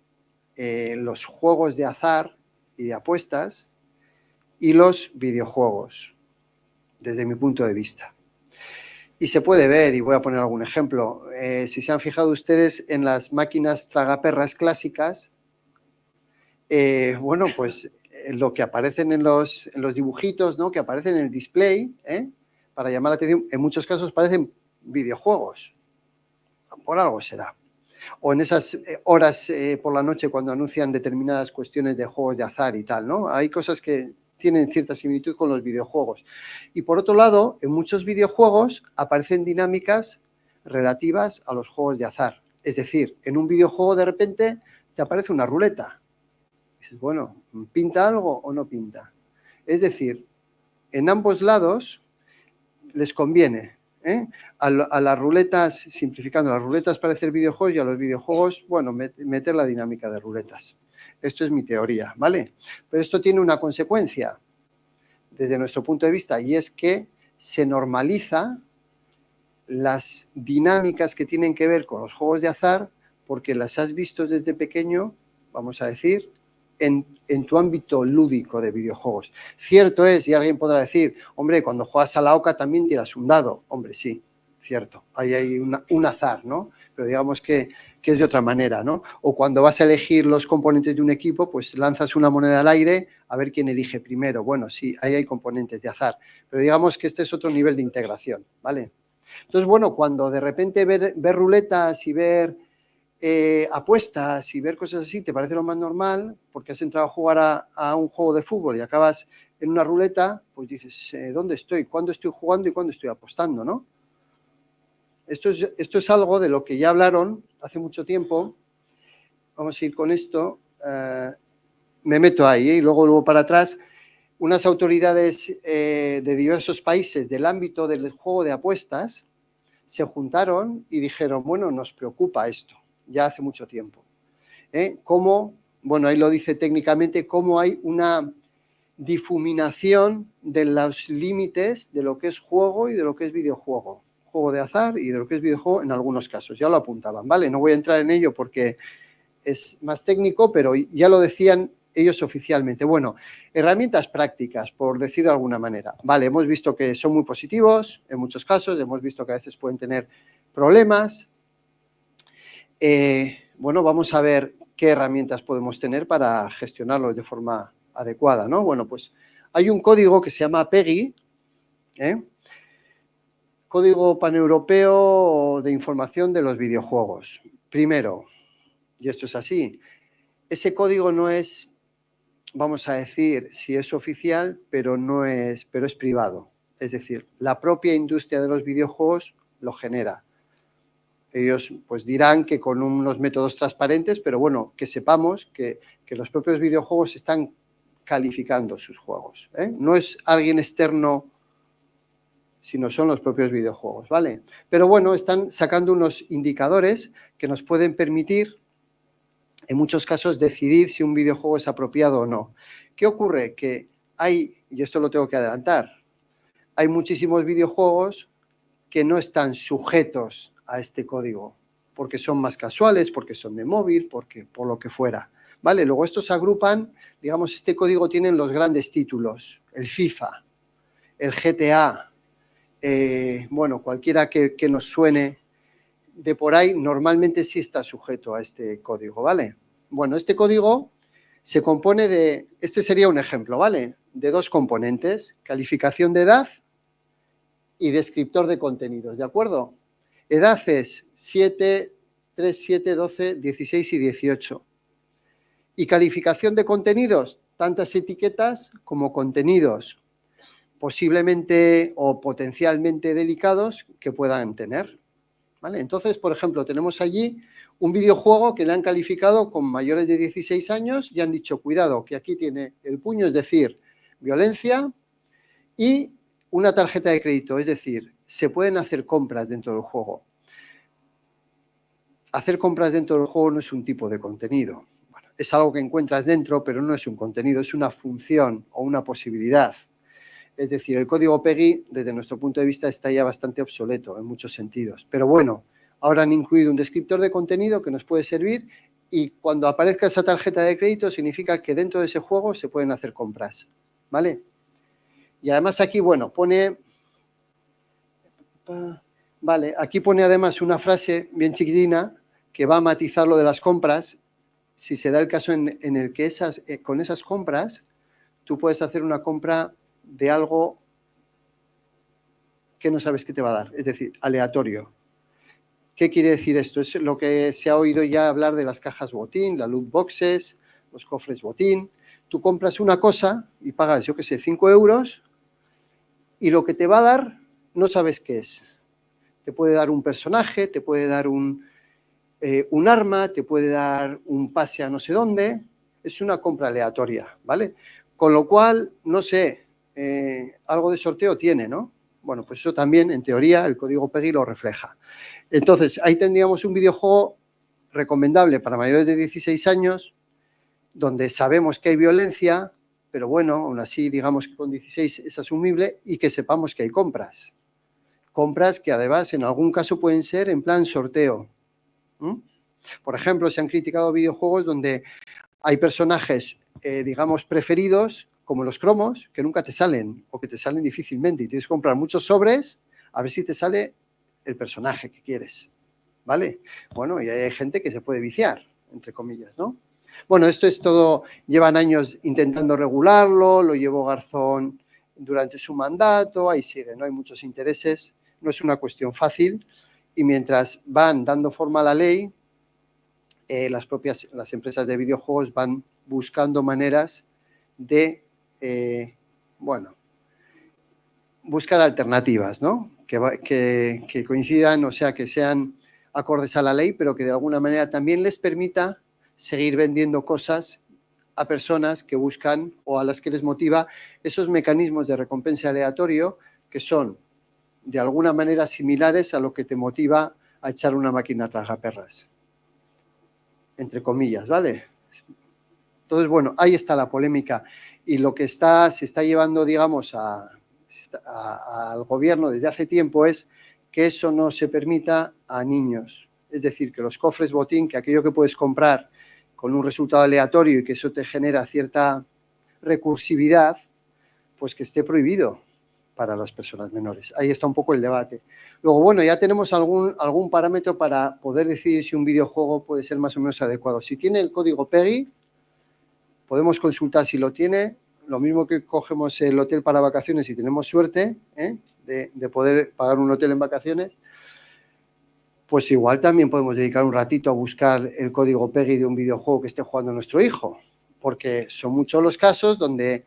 los juegos de azar y de apuestas y los videojuegos, desde mi punto de vista. Y se puede ver, y voy a poner algún ejemplo, si se han fijado ustedes en las máquinas tragaperras clásicas, bueno, pues lo que aparecen en los dibujitos, ¿no?, que aparecen en el display, para llamar la atención, en muchos casos parecen videojuegos. Por algo será. O en esas horas por la noche cuando anuncian determinadas cuestiones de juegos de azar y tal, ¿no? Hay cosas que tienen cierta similitud con los videojuegos. Y por otro lado, en muchos videojuegos aparecen dinámicas relativas a los juegos de azar. Es decir, en un videojuego de repente te aparece una ruleta. Dices, bueno, ¿pinta algo o no pinta? Es decir, en ambos lados les conviene, a las ruletas, simplificando, las ruletas para hacer videojuegos y a los videojuegos, bueno, meter la dinámica de ruletas. Esto es mi teoría, ¿vale? Pero esto tiene una consecuencia desde nuestro punto de vista y es que se normaliza las dinámicas que tienen que ver con los juegos de azar porque las has visto desde pequeño, vamos a decir, en tu ámbito lúdico de videojuegos. Cierto es, y alguien podrá decir, hombre, cuando juegas a la oca también tiras un dado. Hombre, sí, cierto, ahí hay un azar, ¿no? Pero digamos que es de otra manera, ¿no? O cuando vas a elegir los componentes de un equipo, pues lanzas una moneda al aire a ver quién elige primero. Bueno, sí, ahí hay componentes de azar, pero digamos que este es otro nivel de integración, ¿vale? Entonces, bueno, cuando de repente ver ruletas y ver apuestas y ver cosas así te parece lo más normal, porque has entrado a jugar a un juego de fútbol y acabas en una ruleta, pues dices, ¿dónde estoy? ¿Cuándo estoy jugando y cuándo estoy apostando, no? Esto es algo de lo que ya hablaron hace mucho tiempo. Vamos a ir con esto. Me meto ahí y luego para atrás. Unas autoridades de diversos países del ámbito del juego de apuestas se juntaron y dijeron, bueno, nos preocupa esto, ya hace mucho tiempo. Cómo, bueno, ahí lo dice técnicamente, cómo hay una difuminación de los límites de lo que es juego y de lo que es videojuego. Juego de azar y de lo que es videojuego en algunos casos, ya lo apuntaban, ¿vale? No voy a entrar en ello porque es más técnico, pero ya lo decían ellos oficialmente. Bueno, herramientas prácticas, por decir de alguna manera. Vale, hemos visto que son muy positivos en muchos casos, hemos visto que a veces pueden tener problemas. Bueno, vamos a ver qué herramientas podemos tener para gestionarlos de forma adecuada, ¿no? Bueno, pues hay un código que se llama PEGI, Código Paneuropeo de Información de los Videojuegos. Primero, y esto es así, ese código no es, vamos a decir, si es oficial, pero es privado. Es decir, la propia industria de los videojuegos lo genera. Ellos pues dirán que con unos métodos transparentes, pero bueno, que sepamos que los propios videojuegos están calificando sus juegos. No es alguien externo, sino son los propios videojuegos, ¿vale? Pero bueno, están sacando unos indicadores que nos pueden permitir, en muchos casos, decidir si un videojuego es apropiado o no. ¿Qué ocurre? Que hay, y esto lo tengo que adelantar, hay muchísimos videojuegos que no están sujetos a este código, porque son más casuales, porque son de móvil, por lo que fuera, ¿vale? Luego estos se agrupan, digamos, este código tienen los grandes títulos, el FIFA, el GTA, bueno, cualquiera que nos suene de por ahí, normalmente sí está sujeto a este código, ¿vale? Bueno, este código se compone de, este sería un ejemplo, ¿vale? De dos componentes, calificación de edad y descriptor de contenidos, ¿de acuerdo? Edad es 7, 3, 7, 12, 16 y 18. Y calificación de contenidos, tantas etiquetas como contenidos posiblemente o potencialmente delicados que puedan tener, ¿vale? Entonces, por ejemplo, tenemos allí un videojuego que le han calificado con mayores de 16 años y han dicho, cuidado, que aquí tiene el puño, es decir, violencia y una tarjeta de crédito, es decir, se pueden hacer compras dentro del juego. Hacer compras dentro del juego no es un tipo de contenido. Bueno, es algo que encuentras dentro, pero no es un contenido, es una función o una posibilidad. Es decir, el código PEGI, desde nuestro punto de vista, está ya bastante obsoleto en muchos sentidos. Pero bueno, ahora han incluido un descriptor de contenido que nos puede servir y cuando aparezca esa tarjeta de crédito significa que dentro de ese juego se pueden hacer compras, ¿vale? Y además aquí, bueno, pone... Vale, aquí pone además una frase bien chiquitina que va a matizar lo de las compras. Si se da el caso en el que con esas compras tú puedes hacer una compra de algo que no sabes qué te va a dar, es decir, aleatorio. ¿Qué quiere decir esto? Es lo que se ha oído ya hablar de las cajas botín, las loot boxes, los cofres botín. Tú compras una cosa y pagas, yo qué sé, 5 euros y lo que te va a dar no sabes qué es. Te puede dar un personaje, te puede dar un arma, te puede dar un pase a no sé dónde. Es una compra aleatoria, ¿vale? Con lo cual, no sé, algo de sorteo tiene, ¿no? Bueno, pues eso también, en teoría, el código PEGI lo refleja. Entonces, ahí tendríamos un videojuego recomendable para mayores de 16 años, donde sabemos que hay violencia, pero bueno, aún así, digamos que con 16 es asumible y que sepamos que hay compras. Compras que además en algún caso pueden ser en plan sorteo. Por ejemplo, se han criticado videojuegos donde hay personajes, digamos, preferidos, como los cromos, que nunca te salen o que te salen difícilmente y tienes que comprar muchos sobres a ver si te sale el personaje que quieres, ¿vale? Bueno, y hay gente que se puede viciar, entre comillas, ¿no? Bueno, esto es todo, llevan años intentando regularlo, lo llevó Garzón durante su mandato, ahí sigue, ¿no? Hay muchos intereses, no es una cuestión fácil y mientras van dando forma a la ley, las empresas de videojuegos van buscando maneras de, bueno, buscar alternativas, ¿no? Que coincidan, o sea, que sean acordes a la ley, pero que de alguna manera también les permita seguir vendiendo cosas a personas que buscan o a las que les motiva esos mecanismos de recompensa aleatorio que son de alguna manera similares a lo que te motiva a echar una máquina tragaperras, entre comillas, ¿vale? Entonces, bueno, ahí está la polémica y lo que se está llevando, digamos, al gobierno desde hace tiempo es que eso no se permita a niños. Es decir, que los cofres botín, que aquello que puedes comprar con un resultado aleatorio y que eso te genera cierta recursividad, pues que esté prohibido para las personas menores. Ahí está un poco el debate. Luego, bueno, ya tenemos algún parámetro para poder decidir si un videojuego puede ser más o menos adecuado. Si tiene el código PEGI, podemos consultar si lo tiene. Lo mismo que cogemos el hotel para vacaciones y tenemos suerte de poder pagar un hotel en vacaciones, pues igual también podemos dedicar un ratito a buscar el código PEGI de un videojuego que esté jugando nuestro hijo, porque son muchos los casos donde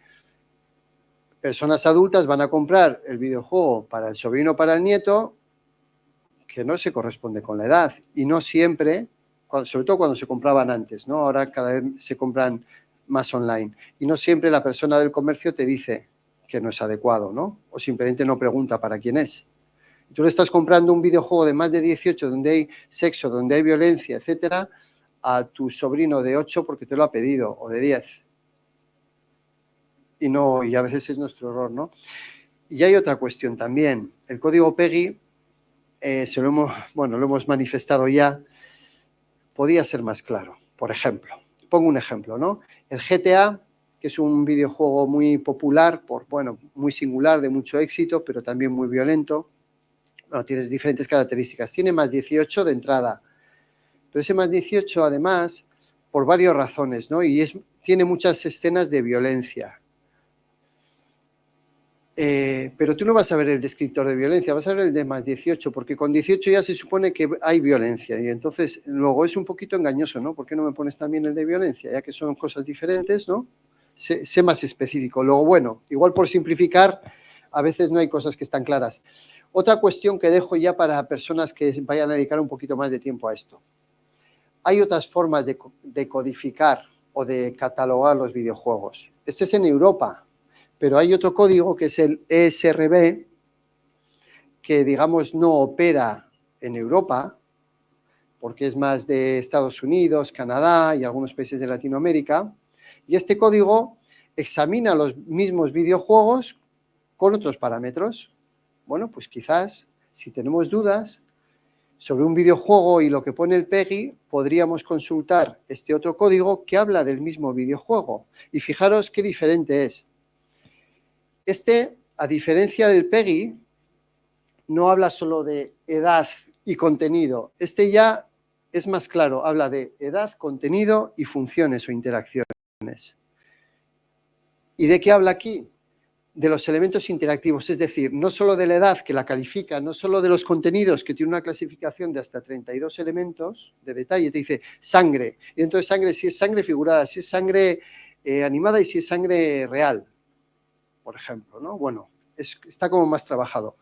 personas adultas van a comprar el videojuego para el sobrino o para el nieto que no se corresponde con la edad y no siempre, sobre todo cuando se compraban antes, ¿no? Ahora cada vez se compran más online y no siempre la persona del comercio te dice que no es adecuado, ¿no? O simplemente no pregunta para quién es. Tú le estás comprando un videojuego de más de 18 donde hay sexo, donde hay violencia, etcétera, a tu sobrino de 8 porque te lo ha pedido o de 10. Y a veces es nuestro error, ¿no? Y hay otra cuestión también. El código PEGI, lo hemos manifestado ya, podía ser más claro. Por ejemplo, pongo un ejemplo, ¿no? El GTA, que es un videojuego muy popular, muy singular, de mucho éxito, pero también muy violento. Bueno, tiene diferentes características. Tiene más 18 de entrada, pero ese más 18, además, por varias razones, ¿no? Y tiene muchas escenas de violencia. Pero tú no vas a ver el descriptor de violencia, vas a ver el de más 18, porque con 18 ya se supone que hay violencia y entonces luego es un poquito engañoso, ¿no? ¿Por qué no me pones también el de violencia? Ya que son cosas diferentes, ¿no? Sé más específico. Luego, bueno, igual por simplificar, a veces no hay cosas que están claras. Otra cuestión que dejo ya para personas que vayan a dedicar un poquito más de tiempo a esto. Hay otras formas de codificar o de catalogar los videojuegos. Esto es en Europa, Pero hay otro código que es el ESRB, que digamos no opera en Europa, porque es más de Estados Unidos, Canadá y algunos países de Latinoamérica. Y este código examina los mismos videojuegos con otros parámetros. Bueno, pues quizás, si tenemos dudas sobre un videojuego y lo que pone el PEGI, podríamos consultar este otro código que habla del mismo videojuego. Y fijaros qué diferente es. Este, a diferencia del PEGI, no habla solo de edad y contenido. Este ya es más claro, habla de edad, contenido y funciones o interacciones. ¿Y de qué habla aquí? De los elementos interactivos, es decir, no solo de la edad que la califica, no solo de los contenidos que tiene una clasificación de hasta 32 elementos de detalle, te dice sangre, y dentro de sangre si es sangre figurada, si es sangre animada y si es sangre real, por ejemplo, ¿no? Bueno, está como más trabajado.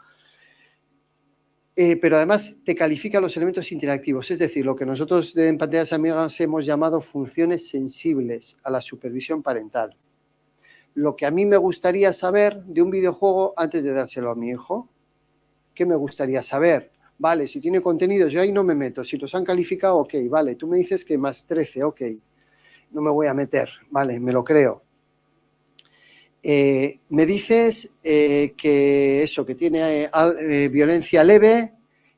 Pero además te califica los elementos interactivos, es decir, lo que nosotros en Pantallas Amigas hemos llamado funciones sensibles a la supervisión parental. Lo que a mí me gustaría saber de un videojuego antes de dárselo a mi hijo. ¿Qué me gustaría saber? Vale, si tiene contenidos, yo ahí no me meto. Si los han calificado, ok, vale. Tú me dices que más 13, ok. No me voy a meter, vale, me lo creo. Me dices que eso, que tiene violencia leve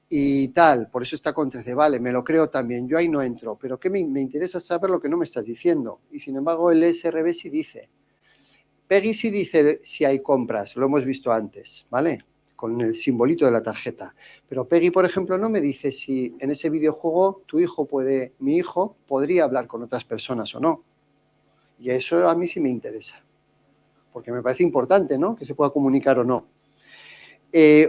y tal, por eso está con 13, vale, me lo creo también, yo ahí no entro, pero ¿qué me interesa saber lo que no me estás diciendo? Y sin embargo el ESRB sí dice. PEGI sí dice si hay compras, lo hemos visto antes, ¿vale? Con el simbolito de la tarjeta. Pero PEGI, por ejemplo, no me dice si en ese videojuego mi hijo podría hablar con otras personas o no. Y eso a mí sí me interesa. Porque me parece importante, ¿no? Que se pueda comunicar o no.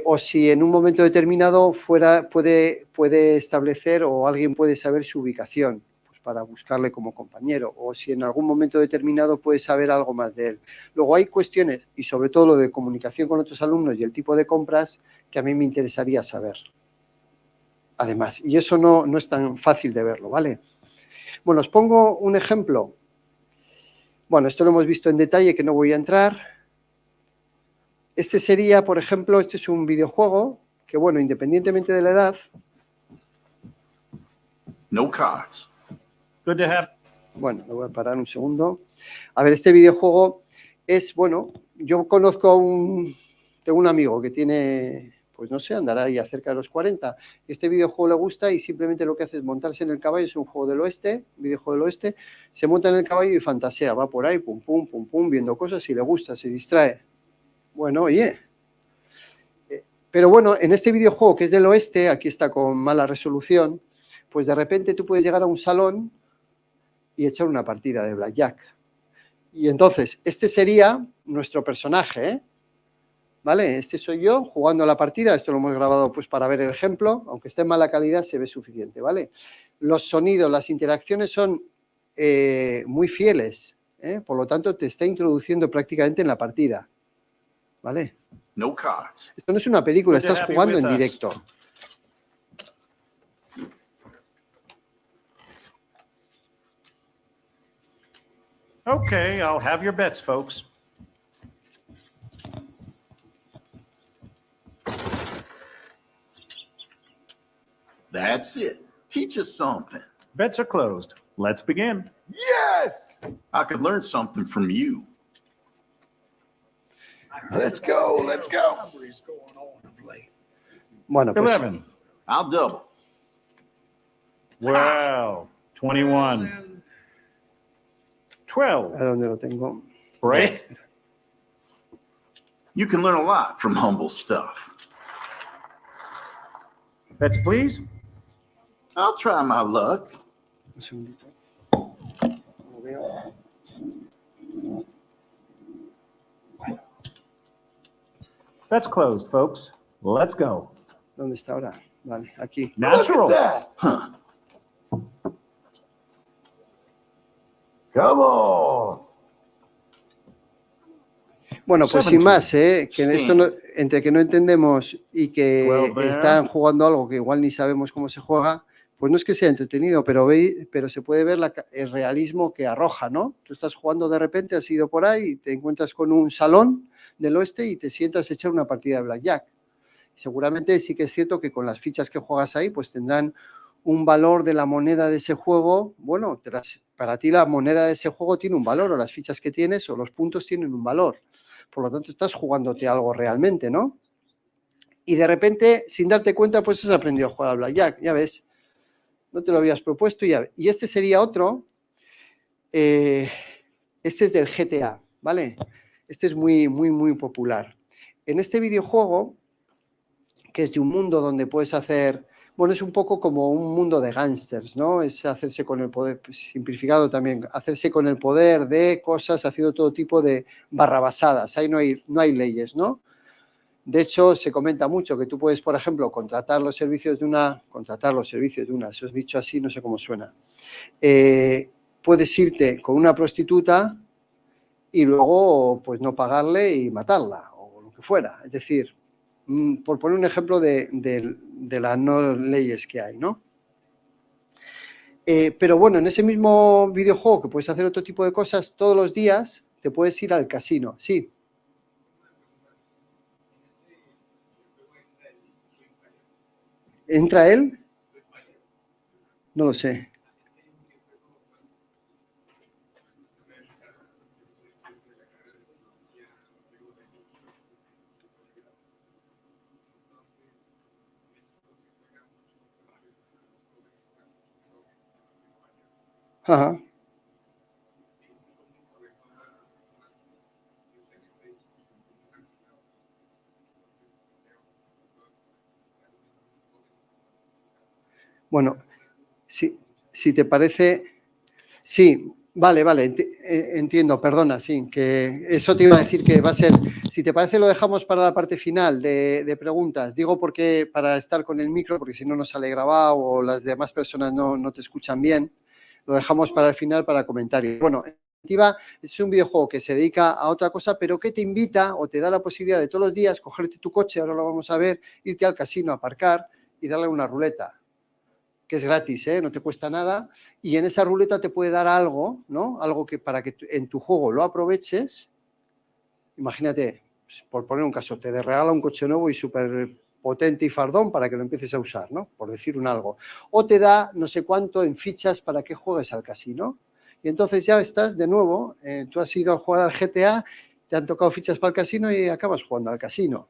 O si en un momento determinado puede establecer o alguien puede saber su ubicación, pues para buscarle como compañero, o si en algún momento determinado puede saber algo más de él. Luego hay cuestiones, y sobre todo lo de comunicación con otros alumnos y el tipo de compras, que a mí me interesaría saber. Además, y eso no es tan fácil de verlo, ¿vale? Bueno, os pongo un ejemplo. Bueno, esto lo hemos visto en detalle, que no voy a entrar. Este sería, por ejemplo, este es un videojuego que, bueno, independientemente de la edad... No cards. Good to have. Bueno, me voy a parar un segundo. A ver, este videojuego es, bueno, yo conozco tengo un amigo que tiene, pues no sé, andará ahí cerca de los 40. Este videojuego le gusta y simplemente lo que hace es montarse en el caballo, es un juego del oeste, videojuego del oeste, se monta en el caballo y fantasea, va por ahí, pum, pum, pum, pum, viendo cosas y le gusta, se distrae. Bueno, oye. Pero bueno, en este videojuego que es del oeste, aquí está con mala resolución, pues de repente tú puedes llegar a un salón y echar una partida de blackjack. Y entonces, este sería nuestro personaje, ¿eh? ¿Vale? Este soy yo jugando la partida, esto lo hemos grabado pues para ver el ejemplo, aunque esté en mala calidad se ve suficiente, ¿vale? Los sonidos, las interacciones son muy fieles, ¿eh? Por lo tanto te está introduciendo prácticamente en la partida, ¿vale? No cards. Esto no es una película, estás jugando en directo. Okay, I'll have your bets, folks. That's it. Teach us something. Bets are closed. Let's begin. Yes! I could learn something from you. Let's go. Let's go. Bueno, pues 11. I'll double. Well, 21. 12. ¿a dónde lo tengo? Right? You can learn a lot from humble stuff. Bets, please. I'll try my luck. Un segundito. Lo veo. Bets closed, folks. Let's go. ¿Dónde está ahora? Vale, aquí. Natural. Huh. Come on. Bueno, pues 17. sin más, que Sí. esto entre que no entendemos y que 12 there. están jugando algo que igual ni sabemos cómo se juega, pues no es que sea entretenido, pero se puede ver el realismo que arroja, ¿no? Tú estás jugando de repente, has ido por ahí y te encuentras con un salón del oeste y te sientas a echar una partida de blackjack. Seguramente sí que es cierto que con las fichas que juegas ahí, pues tendrán un valor de la moneda de ese juego. Bueno, para ti la moneda de ese juego tiene un valor, o las fichas que tienes o los puntos tienen un valor. Por lo tanto, estás jugándote algo realmente, ¿no? Y de repente, sin darte cuenta, pues has aprendido a jugar al blackjack, ya ves. No te lo habías propuesto ya. Y este sería otro. Este es del GTA, ¿vale? Este es muy, muy, muy popular. En este videojuego, que es de un mundo donde puedes hacer... Bueno, es un poco como un mundo de gángsters, ¿no? Es hacerse con el poder, pues, simplificado también, hacerse con el poder de cosas, haciendo todo tipo de barrabasadas. Ahí no hay leyes, ¿no? De hecho, se comenta mucho que tú puedes, por ejemplo, contratar los servicios de una, eso es dicho así, no sé cómo suena. Puedes irte con una prostituta y luego, pues, no pagarle y matarla, o lo que fuera. Es decir, por poner un ejemplo de las no leyes que hay, ¿no? Pero bueno, en ese mismo videojuego que puedes hacer otro tipo de cosas, todos los días te puedes ir al casino, sí. ¿Entra él? No lo sé. Ajá. Bueno, si te parece... Sí, vale, entiendo, perdona, sí, que eso te iba a decir que va a ser... Si te parece lo dejamos para la parte final de preguntas. Digo porque para estar con el micro, porque si no nos sale grabado o las demás personas no te escuchan bien, lo dejamos para el final para comentarios. Bueno, en definitiva, es un videojuego que se dedica a otra cosa, pero que te invita o te da la posibilidad de todos los días cogerte tu coche, ahora lo vamos a ver, irte al casino a aparcar y darle una ruleta, que es gratis, no te cuesta nada, y en esa ruleta te puede dar algo, ¿no? Algo que para que en tu juego lo aproveches. Imagínate, por poner un caso, te regala un coche nuevo y súper potente y fardón para que lo empieces a usar, ¿no? Por decir un algo. O te da no sé cuánto en fichas para que juegues al casino. Y entonces ya estás de nuevo, tú has ido a jugar al GTA, te han tocado fichas para el casino y acabas jugando al casino.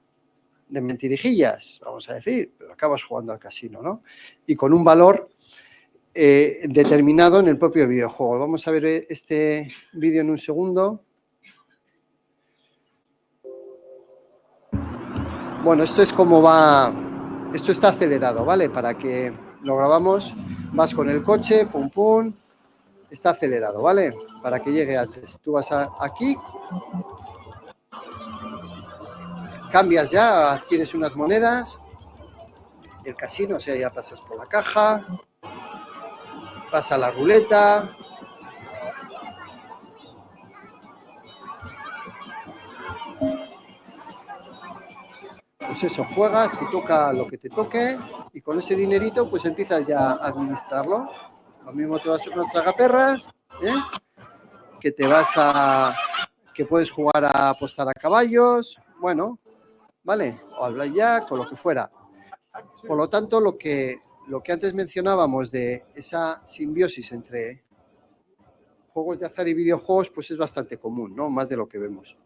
De mentirijillas, vamos a decir, pero acabas jugando al casino, ¿no? Y con un valor determinado en el propio videojuego. Vamos a ver este vídeo en un segundo. Bueno, esto es como va, esto está acelerado, ¿vale? Para que lo grabamos, vas con el coche, pum, pum, está acelerado, ¿vale? Para que llegue antes. Tú vas aquí, cambias ya, adquieres unas monedas, el casino, o sea, ya pasas por la caja, vas a la ruleta, pues eso, juegas, te toca lo que te toque y con ese dinerito pues empiezas ya a administrarlo. Lo mismo te vas a unas tragaperras, que te vas a... que puedes jugar a apostar a caballos, bueno, ¿vale? O al blackjack o lo que fuera. Por lo tanto, lo que antes mencionábamos de esa simbiosis entre juegos de azar y videojuegos, pues es bastante común, ¿no? Más de lo que vemos.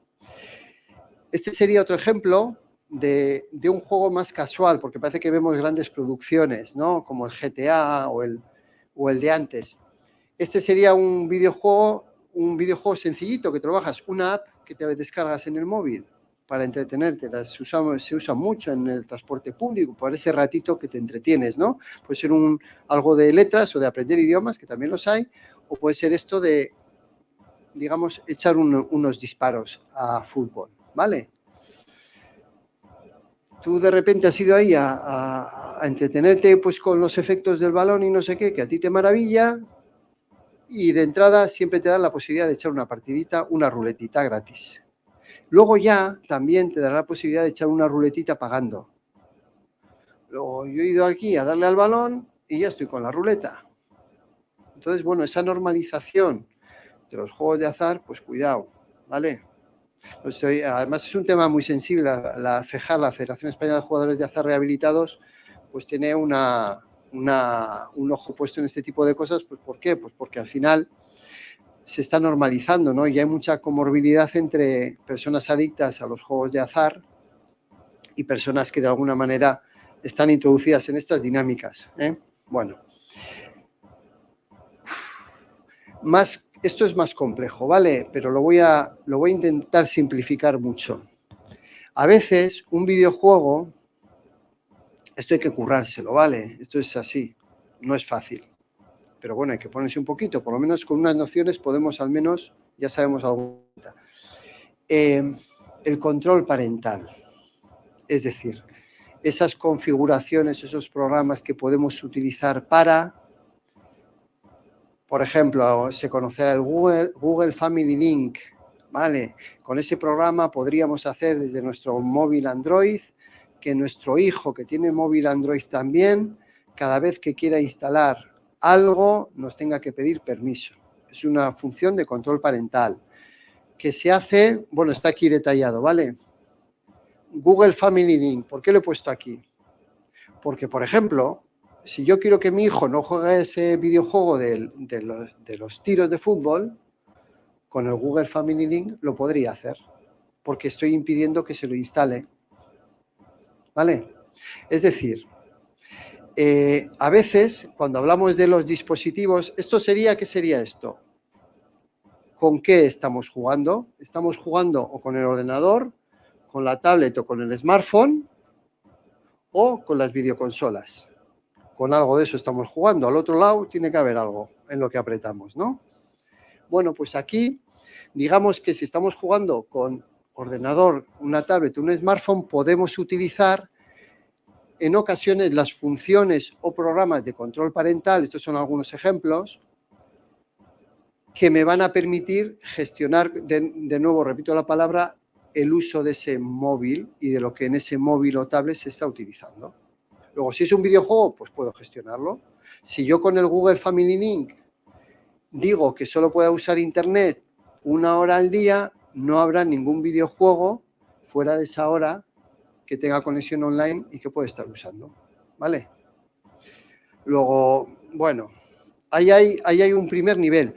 Este sería otro ejemplo de un juego más casual, porque parece que vemos grandes producciones, ¿no? Como el GTA o el de antes. Este sería un videojuego sencillito que trabajas, una app que te descargas en el móvil para entretenerte. Se usa mucho en el transporte público, por ese ratito que te entretienes, ¿no? Puede ser algo de letras o de aprender idiomas, que también los hay, o puede ser esto de, digamos, echar unos disparos a fútbol, ¿vale? Tú de repente has ido ahí a entretenerte pues con los efectos del balón y no sé qué, que a ti te maravilla, y de entrada siempre te dan la posibilidad de echar una partidita, una ruletita gratis. Luego ya también te dará la posibilidad de echar una ruletita pagando. Luego yo he ido aquí a darle al balón y ya estoy con la ruleta. Entonces, bueno, esa normalización de los juegos de azar, pues cuidado, ¿vale? Además es un tema muy sensible. La FEJAR, la Federación Española de Jugadores de Azar Rehabilitados, pues tiene un ojo puesto en este tipo de cosas. Pues, ¿por qué? Pues porque al final se está normalizando, ¿no? Y hay mucha comorbilidad entre personas adictas a los juegos de azar y personas que de alguna manera están introducidas en estas dinámicas, ¿eh? Bueno. Esto es más complejo, ¿vale? Pero lo voy a intentar simplificar mucho. A veces un videojuego, esto hay que currárselo, ¿vale? Esto es así, no es fácil. Pero bueno, hay que ponerse un poquito, por lo menos con unas nociones podemos al menos, ya sabemos algo. El control parental, es decir, esas configuraciones, esos programas que podemos utilizar para... Por ejemplo, se conocerá el Google Family Link, ¿vale? Con ese programa podríamos hacer desde nuestro móvil Android que nuestro hijo, que tiene móvil Android también, cada vez que quiera instalar algo, nos tenga que pedir permiso. Es una función de control parental que se hace, bueno, está aquí detallado, ¿vale? Google Family Link, ¿por qué lo he puesto aquí? Porque, por ejemplo, si yo quiero que mi hijo no juegue ese videojuego de los tiros de fútbol, con el Google Family Link lo podría hacer, porque estoy impidiendo que se lo instale. ¿Vale? Es decir, a veces, cuando hablamos de los dispositivos, ¿qué sería esto? ¿Con qué estamos jugando? Estamos jugando o con el ordenador, con la tablet o con el smartphone, o con las videoconsolas. Con algo de eso estamos jugando. Al otro lado tiene que haber algo en lo que apretamos, ¿no? Bueno, pues aquí, digamos que si estamos jugando con ordenador, una tablet, un smartphone, podemos utilizar en ocasiones las funciones o programas de control parental, estos son algunos ejemplos, que me van a permitir gestionar, de nuevo, repito la palabra, el uso de ese móvil y de lo que en ese móvil o tablet se está utilizando. Luego, si es un videojuego, pues puedo gestionarlo. Si yo con el Google Family Link digo que solo pueda usar Internet 1 hora al día, no habrá ningún videojuego fuera de esa hora que tenga conexión online y que pueda estar usando, ¿vale? Luego, bueno, ahí hay un primer nivel.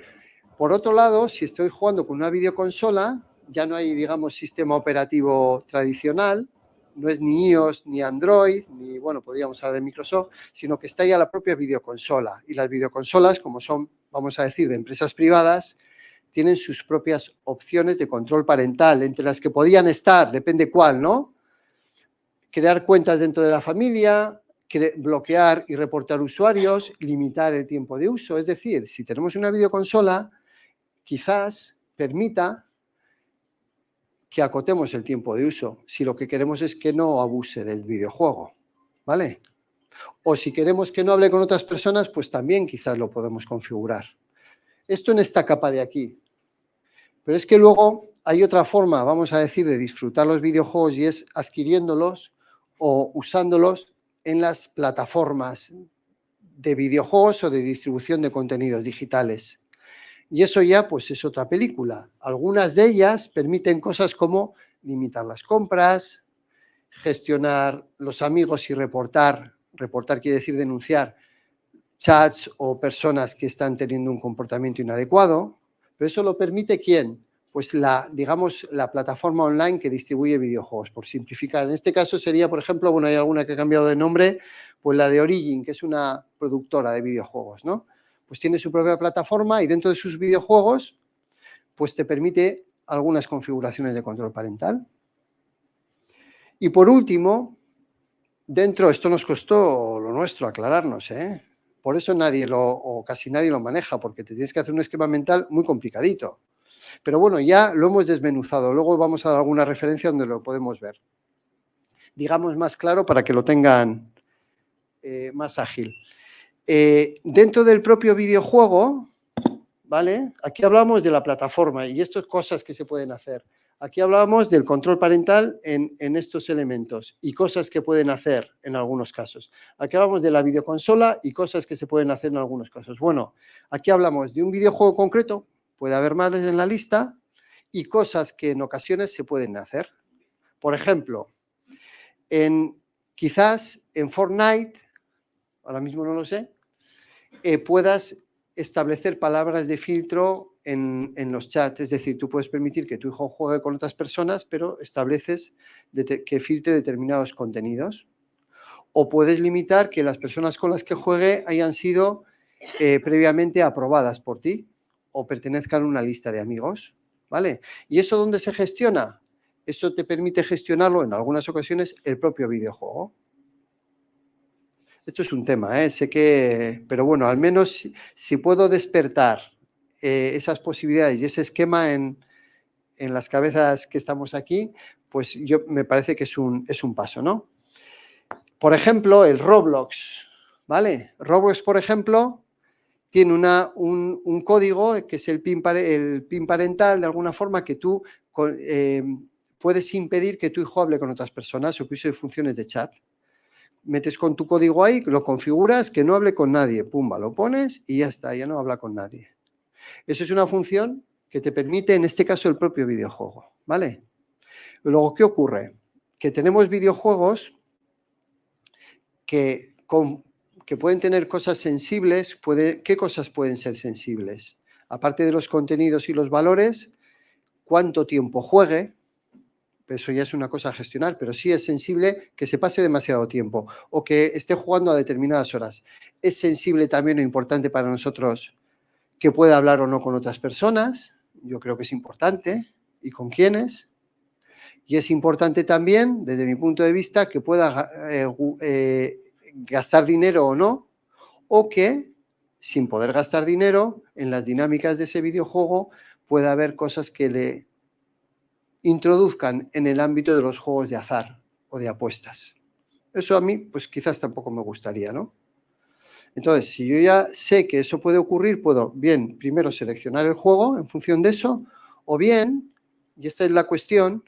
Por otro lado, si estoy jugando con una videoconsola, ya no hay, digamos, sistema operativo tradicional, no es ni iOS ni Android, ni, bueno, podríamos hablar de Microsoft, sino que está ya la propia videoconsola. Y las videoconsolas, como son, vamos a decir, de empresas privadas, tienen sus propias opciones de control parental, entre las que podían estar, depende cuál, ¿no? Crear cuentas dentro de la familia, bloquear y reportar usuarios, limitar el tiempo de uso. Es decir, si tenemos una videoconsola, quizás permita que acotemos el tiempo de uso, si lo que queremos es que no abuse del videojuego, ¿vale? O si queremos que no hable con otras personas, pues también quizás lo podemos configurar. Esto en esta capa de aquí. Pero es que luego hay otra forma, vamos a decir, de disfrutar los videojuegos y es adquiriéndolos o usándolos en las plataformas de videojuegos o de distribución de contenidos digitales. Y eso ya, pues, es otra película. Algunas de ellas permiten cosas como limitar las compras, gestionar los amigos y reportar quiere decir denunciar, chats o personas que están teniendo un comportamiento inadecuado. Pero eso lo permite ¿quién? Pues digamos, la plataforma online que distribuye videojuegos, por simplificar. En este caso sería, por ejemplo, bueno, hay alguna que ha cambiado de nombre, pues la de Origin, que es una productora de videojuegos, ¿no? Pues tiene su propia plataforma y dentro de sus videojuegos, pues te permite algunas configuraciones de control parental. Y por último, esto nos costó lo nuestro, aclararnos, ¿eh? Por eso casi nadie lo maneja, porque te tienes que hacer un esquema mental muy complicadito. Pero bueno, ya lo hemos desmenuzado. Luego vamos a dar alguna referencia donde lo podemos ver. Digamos más claro para que lo tengan más ágil. Dentro del propio videojuego, ¿vale? Aquí hablamos de la plataforma y estas cosas que se pueden hacer. Aquí hablábamos del control parental en estos elementos y cosas que pueden hacer en algunos casos. Aquí hablamos de la videoconsola y cosas que se pueden hacer en algunos casos. Bueno, aquí hablamos de un videojuego concreto, puede haber más en la lista, y cosas que en ocasiones se pueden hacer. Por ejemplo, quizás en Fortnite, ahora mismo no lo sé, puedas establecer palabras de filtro en los chats. Es decir, tú puedes permitir que tu hijo juegue con otras personas, pero estableces que filtre determinados contenidos. O puedes limitar que las personas con las que juegue hayan sido previamente aprobadas por ti o pertenezcan a una lista de amigos, ¿vale? ¿Y eso dónde se gestiona? Eso te permite gestionarlo en algunas ocasiones el propio videojuego. Esto es un tema, sé que, pero bueno, al menos si puedo despertar esas posibilidades y ese esquema en las cabezas que estamos aquí, pues me parece que es un paso, ¿no? Por ejemplo, el Roblox, ¿vale? Roblox, por ejemplo, tiene un código que es el PIN parental, de alguna forma, que tú puedes impedir que tu hijo hable con otras personas o que use funciones de chat. Metes con tu código ahí, lo configuras, que no hable con nadie, pumba, lo pones y ya está, ya no habla con nadie. Eso es una función que te permite, en este caso, el propio videojuego, ¿vale? Luego, ¿qué ocurre? Que tenemos videojuegos que pueden tener cosas sensibles. ¿Qué cosas pueden ser sensibles? Aparte de los contenidos y los valores, cuánto tiempo juegue. Eso ya es una cosa a gestionar, pero sí es sensible que se pase demasiado tiempo o que esté jugando a determinadas horas. Es sensible también o importante para nosotros que pueda hablar o no con otras personas. Yo creo que es importante. ¿Y con quiénes? Y es importante también, desde mi punto de vista, que pueda gastar dinero o no, o que, sin poder gastar dinero, en las dinámicas de ese videojuego pueda haber cosas que le introduzcan en el ámbito de los juegos de azar o de apuestas. Eso a mí, pues quizás tampoco me gustaría, ¿no? Entonces, si yo ya sé que eso puede ocurrir, puedo bien primero seleccionar el juego en función de eso, o bien, y esta es la cuestión,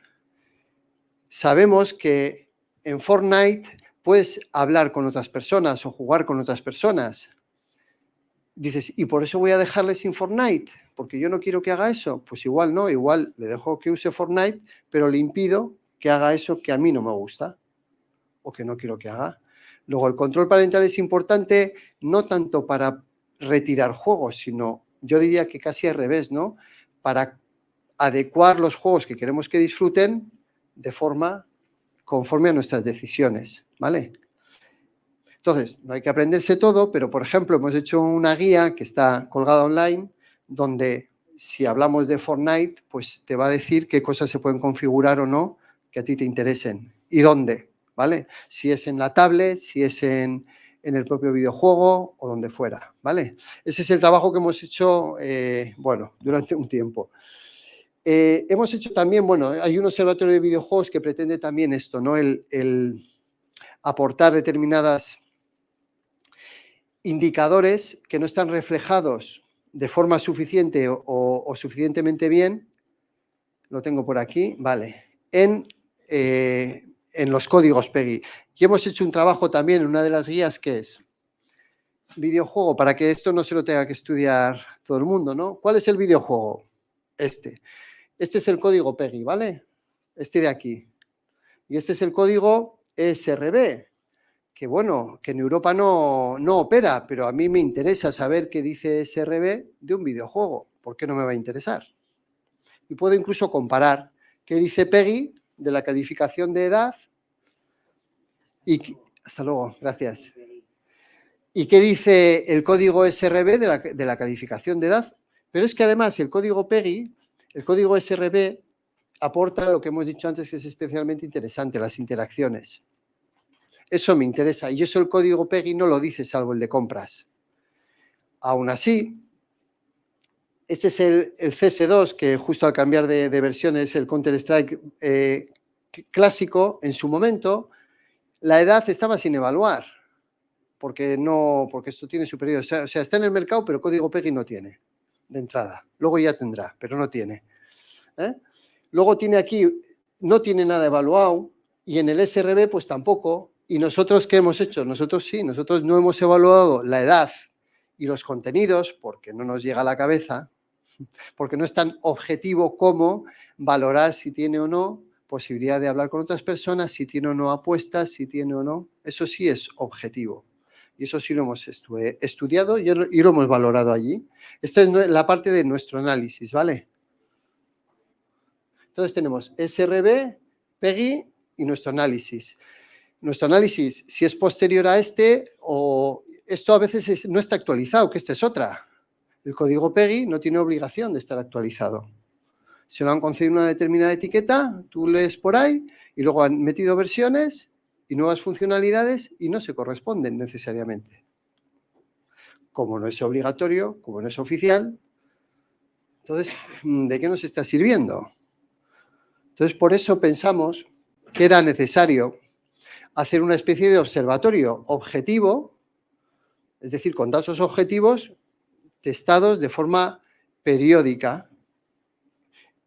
sabemos que en Fortnite puedes hablar con otras personas o jugar con otras personas. Dices, ¿y por eso voy a dejarle sin Fortnite? Porque yo no quiero que haga eso. Pues igual no, igual le dejo que use Fortnite, pero le impido que haga eso que a mí no me gusta o que no quiero que haga. Luego, el control parental es importante no tanto para retirar juegos, sino yo diría que casi al revés, ¿no? Para adecuar los juegos que queremos que disfruten de forma conforme a nuestras decisiones, ¿vale? Entonces, no hay que aprenderse todo, pero, por ejemplo, hemos hecho una guía que está colgada online, donde si hablamos de Fortnite, pues te va a decir qué cosas se pueden configurar o no que a ti te interesen y dónde, ¿vale? Si es en la tablet, si es en el propio videojuego o donde fuera, ¿vale? Ese es el trabajo que hemos hecho, durante un tiempo. Hemos hecho también, hay un observatorio de videojuegos que pretende también esto, ¿no? El aportar determinadas indicadores que no están reflejados de forma suficiente o suficientemente bien, lo tengo por aquí, vale, en los códigos PEGI. Y hemos hecho un trabajo también en una de las guías que es videojuego, para que esto no se lo tenga que estudiar todo el mundo, ¿no? ¿Cuál es el videojuego? Este es el código PEGI, ¿vale? Este de aquí. Y este es el código ESRB, que que en Europa no opera, pero a mí me interesa saber qué dice ESRB de un videojuego. ¿Por qué no me va a interesar? Y puedo incluso comparar qué dice PEGI de la calificación de edad y hasta luego, gracias. ¿Y qué dice el código ESRB de la calificación de edad? Pero es que además el código PEGI, el código ESRB, aporta lo que hemos dicho antes, que es especialmente interesante, las interacciones. Eso me interesa, y eso el código PEGI no lo dice, salvo el de compras. Aún así, este es el CS2, que justo al cambiar de versión es el Counter-Strike clásico. En su momento, la edad estaba sin evaluar, porque esto tiene su periodo. O sea, está en el mercado, pero el código PEGI no tiene, de entrada. Luego ya tendrá, pero no tiene. Luego tiene aquí, no tiene nada evaluado, y en el SRB pues tampoco. ¿Y nosotros qué hemos hecho? Nosotros sí, nosotros no hemos evaluado la edad y los contenidos porque no nos llega a la cabeza, porque no es tan objetivo como valorar si tiene o no posibilidad de hablar con otras personas, si tiene o no apuestas, si tiene o no. Eso sí es objetivo. Y eso sí lo hemos estudiado y lo hemos valorado allí. Esta es la parte de nuestro análisis, ¿vale? Entonces tenemos SRB, PEGI y nuestro análisis. Nuestro análisis, si es posterior a este, o esto a veces no está actualizado, que esta es otra. El código PEGI no tiene obligación de estar actualizado. Se lo han concedido una determinada etiqueta, tú lees por ahí y luego han metido versiones y nuevas funcionalidades y no se corresponden necesariamente. Como no es obligatorio, como no es oficial, entonces, ¿de qué nos está sirviendo? Entonces, por eso pensamos que era necesario hacer una especie de observatorio objetivo, es decir, con datos objetivos testados de forma periódica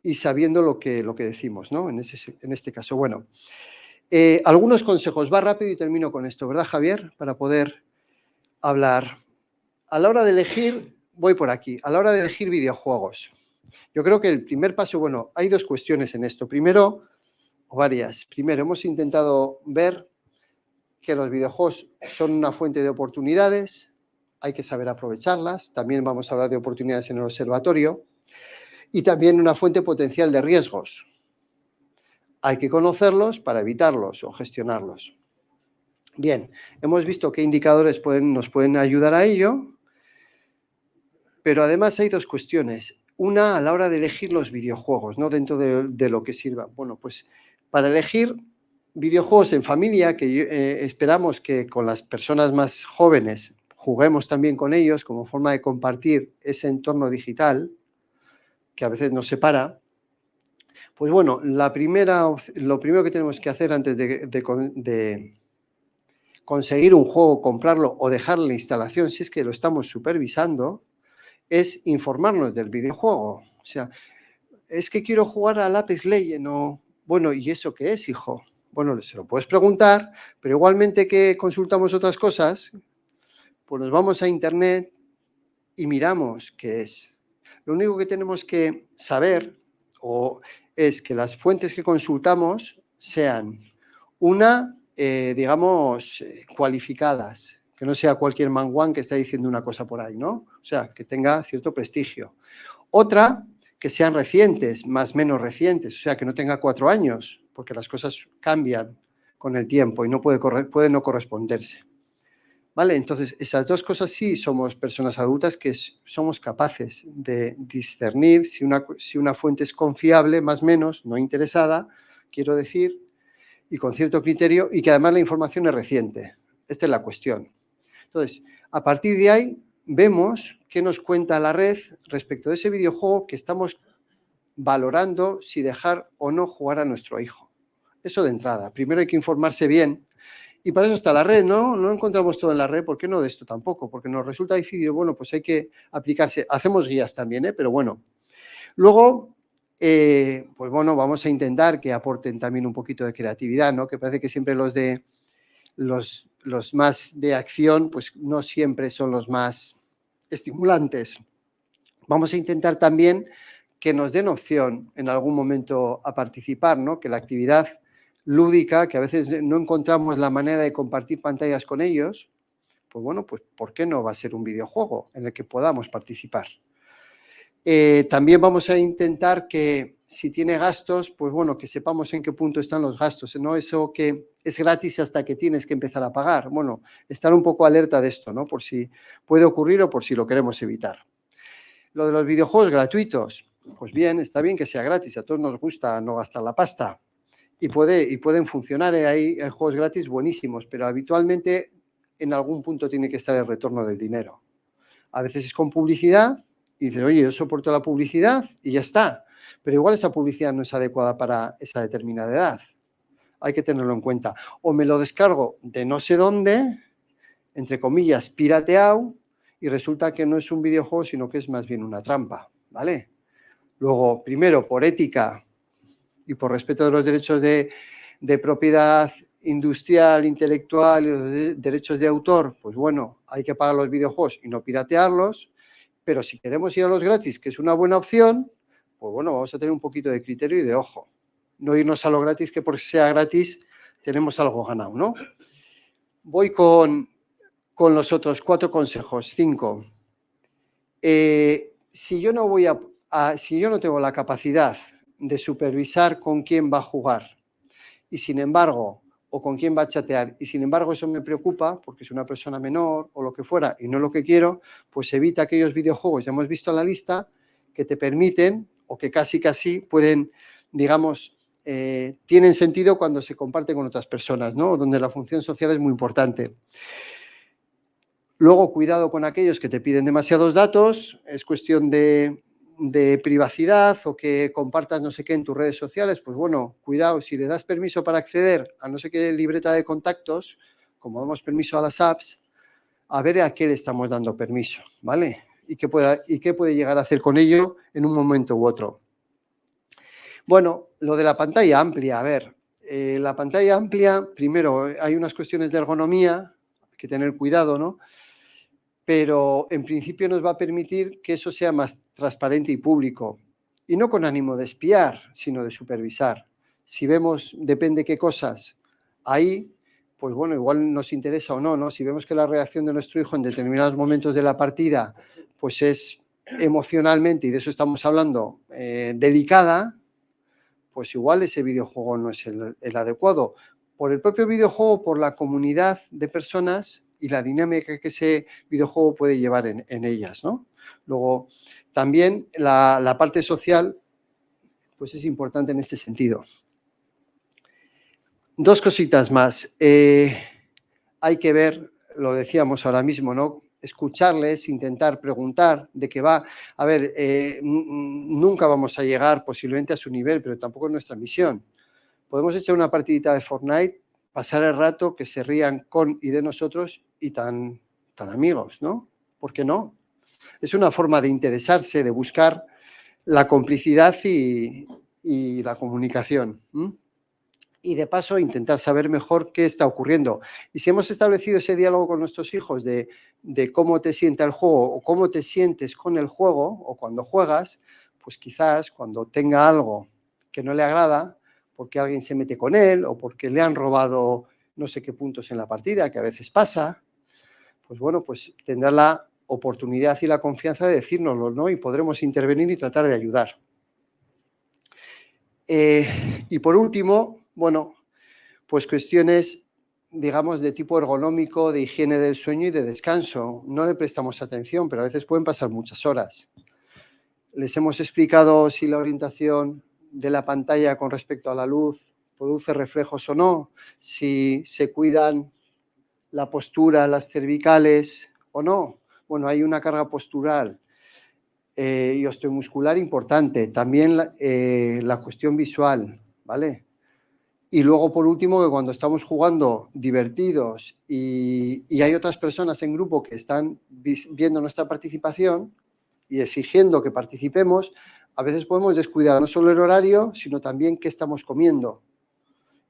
y sabiendo lo que decimos, ¿no? En este caso. Bueno, algunos consejos. Va rápido y termino con esto, ¿verdad, Javier? Para poder hablar. A la hora de elegir, voy por aquí, a la hora de elegir videojuegos. Yo creo que el primer paso, bueno, hay dos cuestiones en esto. Primero, o varias. Primero, hemos intentado ver que los videojuegos son una fuente de oportunidades, hay que saber aprovecharlas. También vamos a hablar de oportunidades en el observatorio. Y también una fuente potencial de riesgos. Hay que conocerlos para evitarlos o gestionarlos. Bien, hemos visto qué indicadores nos pueden ayudar a ello, pero además hay dos cuestiones. Una, a la hora de elegir los videojuegos, ¿no? Dentro de lo que sirva. Bueno, pues para elegir videojuegos en familia, que esperamos que con las personas más jóvenes juguemos también con ellos como forma de compartir ese entorno digital, que a veces nos separa. Pues bueno, lo primero que tenemos que hacer antes de conseguir un juego, comprarlo o dejar la instalación, si es que lo estamos supervisando, es informarnos del videojuego. O sea, es que quiero jugar al Apex Legends o, bueno, ¿y eso qué es, hijo? Bueno, se lo puedes preguntar, pero igualmente que consultamos otras cosas, pues nos vamos a internet y miramos qué es. Lo único que tenemos que saber es que las fuentes que consultamos sean digamos, cualificadas, que no sea cualquier manguán que está diciendo una cosa por ahí, ¿no? O sea, que tenga cierto prestigio. Otra, que sean recientes, más o menos recientes, o sea, que no tenga 4 años, porque las cosas cambian con el tiempo y no puede no corresponderse. ¿Vale? Entonces, esas dos cosas sí somos personas adultas que somos capaces de discernir si una fuente es confiable, más o menos, no interesada, quiero decir, y con cierto criterio, y que además la información es reciente. Esta es la cuestión. Entonces, a partir de ahí, vemos qué nos cuenta la red respecto de ese videojuego que estamos valorando si dejar o no jugar a nuestro hijo. Eso de entrada. Primero hay que informarse bien. Y para eso está la red, ¿no? No encontramos todo en la red, ¿por qué no de esto tampoco? Porque nos resulta difícil, bueno, pues hay que aplicarse. Hacemos guías también, pero bueno. Luego, pues bueno, vamos a intentar que aporten también un poquito de creatividad, ¿no? Que parece que siempre los más de acción, pues no siempre son los más estimulantes. Vamos a intentar también que nos den opción en algún momento a participar, ¿no? Que la actividad lúdica, que a veces no encontramos la manera de compartir pantallas con ellos, pues bueno, pues ¿por qué no va a ser un videojuego en el que podamos participar? También vamos a intentar que si tiene gastos, pues bueno, que sepamos en qué punto están los gastos, no eso que es gratis hasta que tienes que empezar a pagar. Bueno, estar un poco alerta de esto, ¿no? Por si puede ocurrir o por si lo queremos evitar. Lo de los videojuegos gratuitos, pues bien, está bien que sea gratis, a todos nos gusta no gastar la pasta. Y pueden funcionar, hay juegos gratis buenísimos, pero habitualmente en algún punto tiene que estar el retorno del dinero. A veces es con publicidad y dices, oye, yo soporto la publicidad y ya está, pero igual esa publicidad no es adecuada para esa determinada edad. Hay que tenerlo en cuenta. O me lo descargo de no sé dónde, entre comillas, pirateado, y resulta que no es un videojuego, sino que es más bien una trampa, ¿vale? Luego, primero, por ética, y por respeto de los derechos de propiedad industrial, intelectual y los derechos de autor, pues bueno, hay que pagar los videojuegos y no piratearlos, pero si queremos ir a los gratis, que es una buena opción, pues bueno, vamos a tener un poquito de criterio y de ojo. No irnos a lo gratis, que porque sea gratis tenemos algo ganado, ¿no? Voy con los otros 4 consejos, 5. Si yo no tengo la capacidad de supervisar con quién va a jugar y sin embargo, o con quién va a chatear, y sin embargo eso me preocupa porque es una persona menor o lo que fuera y no lo que quiero, pues evita aquellos videojuegos, ya hemos visto en la lista, que te permiten o que casi pueden, digamos, tienen sentido cuando se comparten con otras personas, ¿no? Donde la función social es muy importante. Luego, cuidado con aquellos que te piden demasiados datos, es cuestión de privacidad o que compartas no sé qué en tus redes sociales, pues bueno, cuidado, si le das permiso para acceder a no sé qué libreta de contactos, como damos permiso a las apps, a ver a qué le estamos dando permiso, ¿vale? Y qué puede llegar a hacer con ello en un momento u otro. Bueno, lo de la pantalla amplia, a ver, la pantalla amplia, primero, hay unas cuestiones de ergonomía, hay que tener cuidado, ¿no? Pero en principio nos va a permitir que eso sea más transparente y público. Y no con ánimo de espiar, sino de supervisar. Si vemos, depende qué cosas ahí, pues bueno, igual nos interesa o no, ¿no? Si vemos que la reacción de nuestro hijo en determinados momentos de la partida, pues es emocionalmente, y de eso estamos hablando, delicada, pues igual ese videojuego no es el adecuado. Por el propio videojuego, por la comunidad de personas y la dinámica que ese videojuego puede llevar en ellas, ¿no? Luego, también la parte social, pues es importante en este sentido. 2 cositas más. Hay que ver, lo decíamos ahora mismo, ¿no? Escucharles, intentar preguntar de qué va. A ver, nunca vamos a llegar posiblemente a su nivel, pero tampoco es nuestra misión. Podemos echar una partidita de Fortnite, pasar el rato, que se rían con y de nosotros y tan amigos, ¿no? ¿Por qué no? Es una forma de interesarse, de buscar la complicidad y la comunicación. Y de paso intentar saber mejor qué está ocurriendo. Y si hemos establecido ese diálogo con nuestros hijos de cómo te sienta el juego o cómo te sientes con el juego o cuando juegas, pues quizás cuando tenga algo que no le agrada, porque alguien se mete con él o porque le han robado no sé qué puntos en la partida, que a veces pasa, pues bueno, pues tendrá la oportunidad y la confianza de decírnoslo, ¿no? Y podremos intervenir y tratar de ayudar. Y por último, bueno, pues cuestiones, digamos, de tipo ergonómico, de higiene del sueño y de descanso. No le prestamos atención, pero a veces pueden pasar muchas horas. Les hemos explicado si la orientación de la pantalla con respecto a la luz produce reflejos o no, si se cuidan la postura, las cervicales o no. Bueno, hay una carga postural y osteomuscular importante. También la cuestión visual, ¿vale? Y luego, por último, que cuando estamos jugando divertidos y hay otras personas en grupo que están viendo nuestra participación y exigiendo que participemos, a veces podemos descuidar no solo el horario, sino también qué estamos comiendo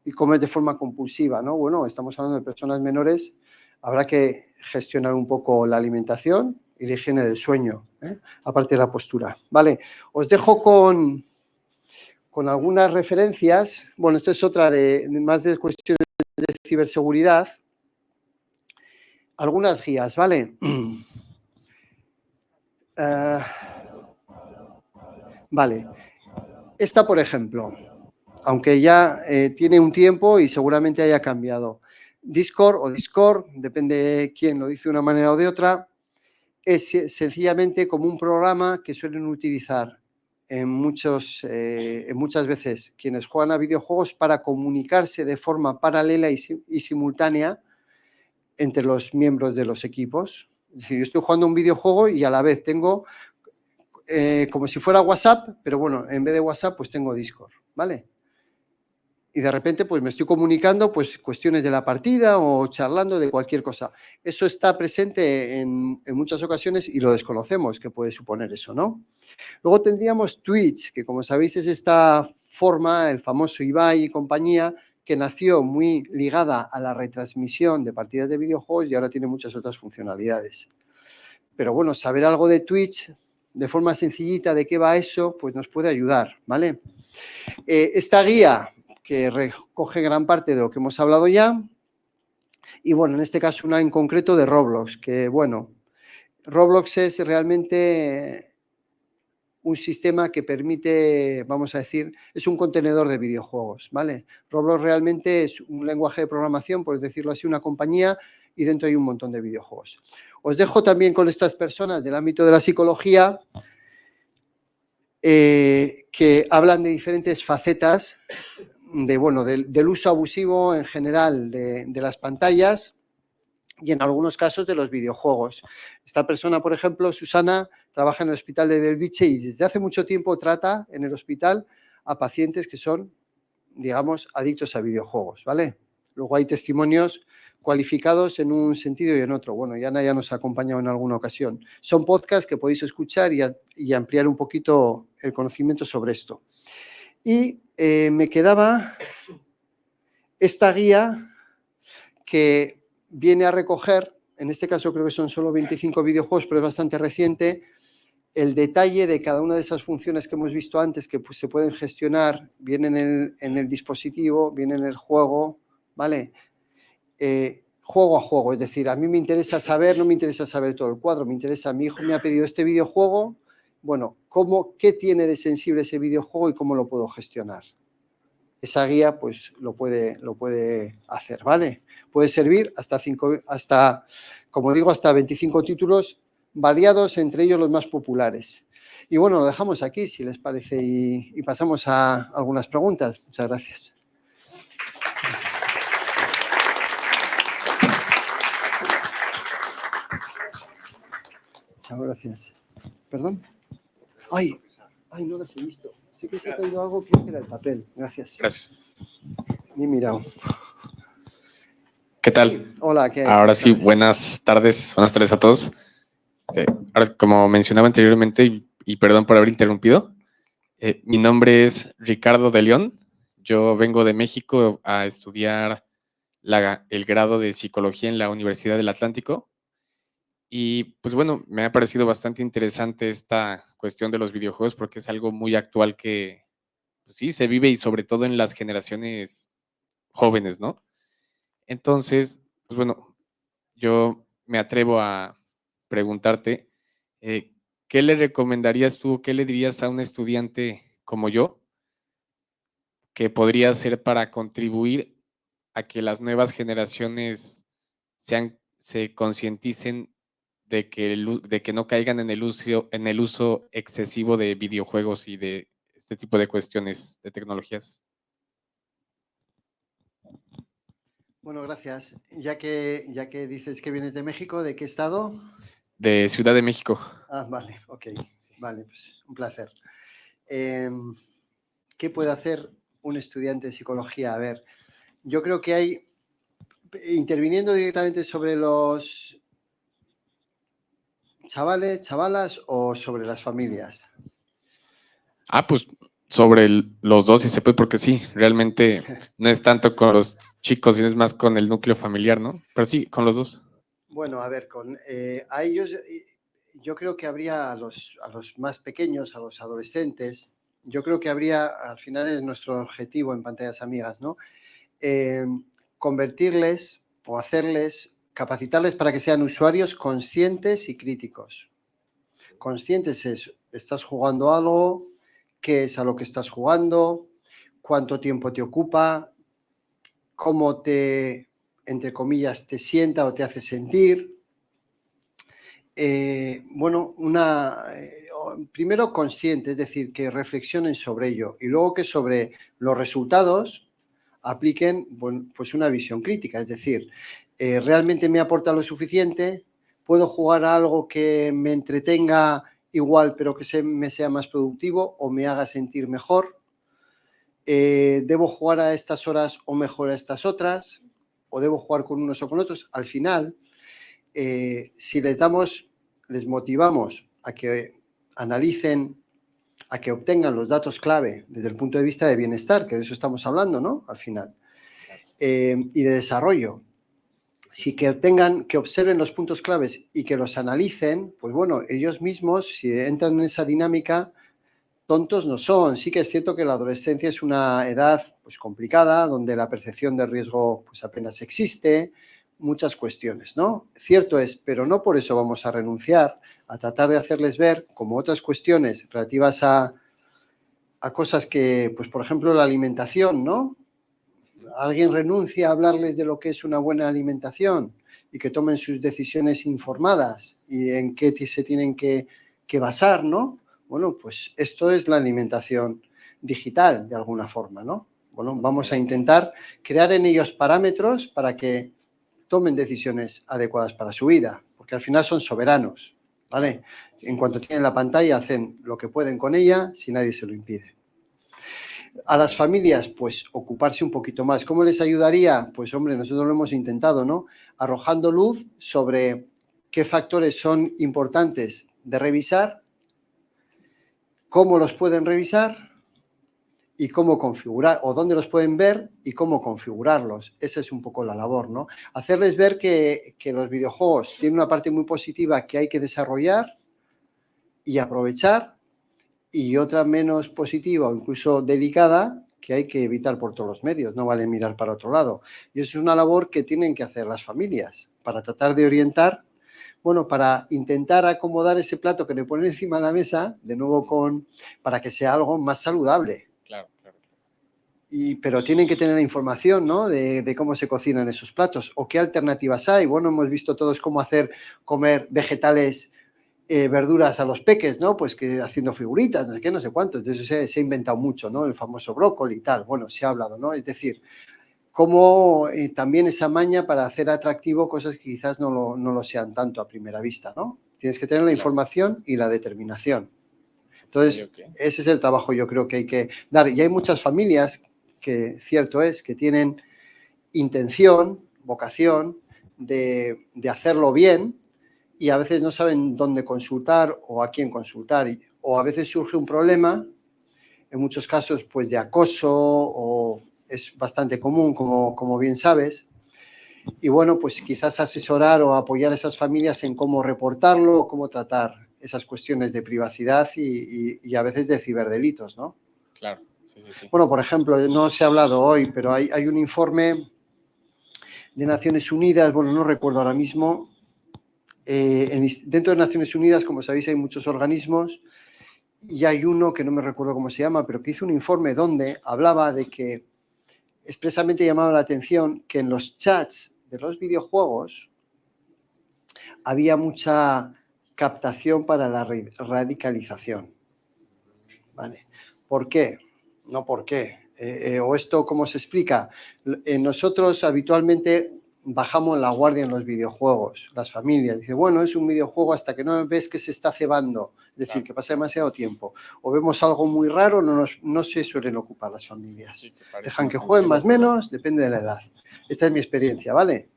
y comer de forma compulsiva, ¿no? Bueno, estamos hablando de personas menores, habrá que gestionar un poco la alimentación y la higiene del sueño, aparte de la postura. Vale, os dejo con algunas referencias. Bueno, esta es otra de más de cuestiones de ciberseguridad. Algunas guías, ¿vale? Vale. Esta, por ejemplo, aunque ya tiene un tiempo y seguramente haya cambiado. Discord, depende de quién lo dice de una manera o de otra, es sencillamente como un programa que suelen utilizar muchas veces quienes juegan a videojuegos para comunicarse de forma paralela y simultánea entre los miembros de los equipos. Es decir, yo estoy jugando un videojuego y a la vez tengo como si fuera WhatsApp, pero bueno, en vez de WhatsApp pues tengo Discord, ¿vale? Y de repente pues me estoy comunicando pues cuestiones de la partida o charlando de cualquier cosa. Eso está presente en muchas ocasiones y lo desconocemos, que puede suponer eso, ¿no? Luego tendríamos Twitch, que como sabéis es esta Forma, el famoso Ibai y compañía, que nació muy ligada a la retransmisión de partidas de videojuegos y ahora tiene muchas otras funcionalidades. Pero bueno, saber algo de Twitch de forma sencillita de qué va eso, pues nos puede ayudar, ¿vale? Esta guía que recoge gran parte de lo que hemos hablado ya, y bueno, en este caso una en concreto de Roblox, que bueno, Roblox es realmente un sistema que permite, vamos a decir, es un contenedor de videojuegos, ¿vale? Roblox realmente es un lenguaje de programación, por decirlo así, una compañía, y dentro hay un montón de videojuegos. Os dejo también con estas personas del ámbito de la psicología que hablan de diferentes facetas del uso abusivo en general de las pantallas y en algunos casos de los videojuegos. Esta persona, por ejemplo, Susana, trabaja en el hospital de Belviche y desde hace mucho tiempo trata en el hospital a pacientes que son, digamos, adictos a videojuegos, ¿vale? Luego hay testimonios cualificados en un sentido y en otro. Bueno, Yana ya nos ha acompañado en alguna ocasión. Son podcasts que podéis escuchar y ampliar un poquito el conocimiento sobre esto. Y me quedaba esta guía que viene a recoger, en este caso creo que son solo 25 videojuegos, pero es bastante reciente, el detalle de cada una de esas funciones que hemos visto antes que pues, se pueden gestionar, viene en el dispositivo, viene en el juego, ¿vale? Juego a juego, es decir, a mí me interesa saber, no me interesa saber todo el cuadro, me interesa, mi hijo me ha pedido este videojuego, bueno, ¿qué tiene de sensible ese videojuego y cómo lo puedo gestionar? Esa guía pues lo puede hacer, ¿vale? Puede servir hasta, como digo, hasta 25 títulos variados, entre ellos los más populares. Y bueno, lo dejamos aquí, si les parece, y pasamos a algunas preguntas. Muchas gracias. Muchas gracias. ¿Perdón? Ay, no las he visto. Sí que se ha caído algo, creo que era el papel. Gracias. Gracias. Ni mirado. ¿Qué tal? Sí. Hola, ¿qué hay? Ahora sí, buenas tardes a todos. Ahora, como mencionaba anteriormente, y perdón por haber interrumpido, mi nombre es Ricardo de León. Yo vengo de México a estudiar el grado de psicología en la Universidad del Atlántico. Y pues bueno, me ha parecido bastante interesante esta cuestión de los videojuegos porque es algo muy actual que pues sí se vive y sobre todo en las generaciones jóvenes, ¿no? Entonces, pues bueno, yo me atrevo a preguntarte, ¿qué le recomendarías tú, qué le dirías a un estudiante como yo que podría hacer para contribuir a que las nuevas generaciones se concienticen de que no caigan en el uso excesivo de videojuegos y de este tipo de cuestiones de tecnologías? Bueno, gracias. Ya que dices que vienes de México, ¿de qué estado? De Ciudad de México. Ah, vale, ok. Vale, pues un placer. ¿Qué puede hacer un estudiante de psicología? A ver, yo creo que hay, interviniendo directamente sobre los chavales, chavalas o sobre las familias. Pues sobre los dos, si se puede, porque sí, realmente no es tanto con los chicos, sino es más con el núcleo familiar, ¿no? Pero sí, con los dos. Bueno, a ver, a ellos yo creo que habría a los más pequeños, a los adolescentes, yo creo que habría, al final es nuestro objetivo en Pantallas Amigas, ¿no? Convertirles o capacitarles para que sean usuarios conscientes y críticos. Conscientes es, estás jugando algo, qué es a lo que estás jugando, cuánto tiempo te ocupa, cómo te, entre comillas, te sienta o te hace sentir. Primero consciente, es decir, que reflexionen sobre ello y luego que sobre los resultados apliquen pues una visión crítica, es decir, ¿realmente me aporta lo suficiente? ¿Puedo jugar a algo que me entretenga igual pero que me sea más productivo o me haga sentir mejor? ¿Debo jugar a estas horas o mejor a estas otras? ¿O debo jugar con unos o con otros? Al final, si les motivamos a que analicen a que obtengan los datos clave desde el punto de vista de bienestar, que de eso estamos hablando, ¿no? Al final. Y de desarrollo. Si que observen los puntos claves y que los analicen, pues bueno, ellos mismos, si entran en esa dinámica, tontos no son. Sí que es cierto que la adolescencia es una edad pues complicada, donde la percepción de riesgo pues apenas existe, muchas cuestiones, ¿no? Cierto es, pero no por eso vamos a renunciar a tratar de hacerles ver, como otras cuestiones relativas a cosas que, pues por ejemplo, la alimentación, ¿no? Alguien renuncia a hablarles de lo que es una buena alimentación y que tomen sus decisiones informadas y en qué se tienen que basar, ¿no? Bueno, pues esto es la alimentación digital, de alguna forma, ¿no? Bueno, vamos a intentar crear en ellos parámetros para que tomen decisiones adecuadas para su vida, porque al final son soberanos, ¿vale? En cuanto tienen la pantalla, hacen lo que pueden con ella si nadie se lo impide. A las familias, pues ocuparse un poquito más. ¿Cómo les ayudaría? Pues hombre, nosotros lo hemos intentado, ¿no? Arrojando luz sobre qué factores son importantes de revisar, cómo los pueden revisar y cómo configurar, o dónde los pueden ver y cómo configurarlos. Esa es un poco la labor, ¿no? Hacerles ver que los videojuegos tienen una parte muy positiva que hay que desarrollar y aprovechar, y otra menos positiva o incluso delicada que hay que evitar por todos los medios, no vale mirar para otro lado. Y eso es una labor que tienen que hacer las familias para tratar de orientar, bueno, para intentar acomodar ese plato que le ponen encima de la mesa, de nuevo para que sea algo más saludable. Claro. Pero tienen que tener la información, ¿no? De cómo se cocinan esos platos o qué alternativas hay. Bueno, hemos visto todos cómo comer vegetales, verduras a los peques, ¿no? Pues que haciendo figuritas, no sé qué, no sé cuántos. De eso se ha inventado mucho, ¿no? El famoso brócoli y tal. Bueno, se ha hablado, ¿no? Es decir, cómo también esa maña para hacer atractivo cosas que quizás no lo sean tanto a primera vista, ¿no? Tienes que tener la información y la determinación. Entonces, ese es el trabajo yo creo que hay que dar. Y hay muchas familias que, cierto es, que tienen intención, vocación de hacerlo bien, y a veces no saben dónde consultar o a quién consultar, o a veces surge un problema, en muchos casos pues de acoso, o es bastante común, como bien sabes, y bueno, pues quizás asesorar o apoyar a esas familias en cómo reportarlo o cómo tratar esas cuestiones de privacidad y a veces de ciberdelitos, ¿no? Claro, sí. Bueno, por ejemplo, no se ha hablado hoy, pero hay un informe de Naciones Unidas, bueno, no recuerdo ahora mismo. Dentro de Naciones Unidas, como sabéis, hay muchos organismos y hay uno que no me recuerdo cómo se llama, pero que hizo un informe donde hablaba de que expresamente llamaba la atención que en los chats de los videojuegos había mucha captación para la radicalización. ¿Vale? ¿Por qué? No por qué. O esto, ¿cómo se explica? Nosotros habitualmente bajamos la guardia en los videojuegos, las familias. Dice, bueno, es un videojuego hasta que no ves que se está cebando, es decir, que pasa demasiado tiempo. O vemos algo muy raro, no se suelen ocupar las familias. Sí, dejan que jueguen más o menos, depende de la edad. Esta es mi experiencia, ¿vale?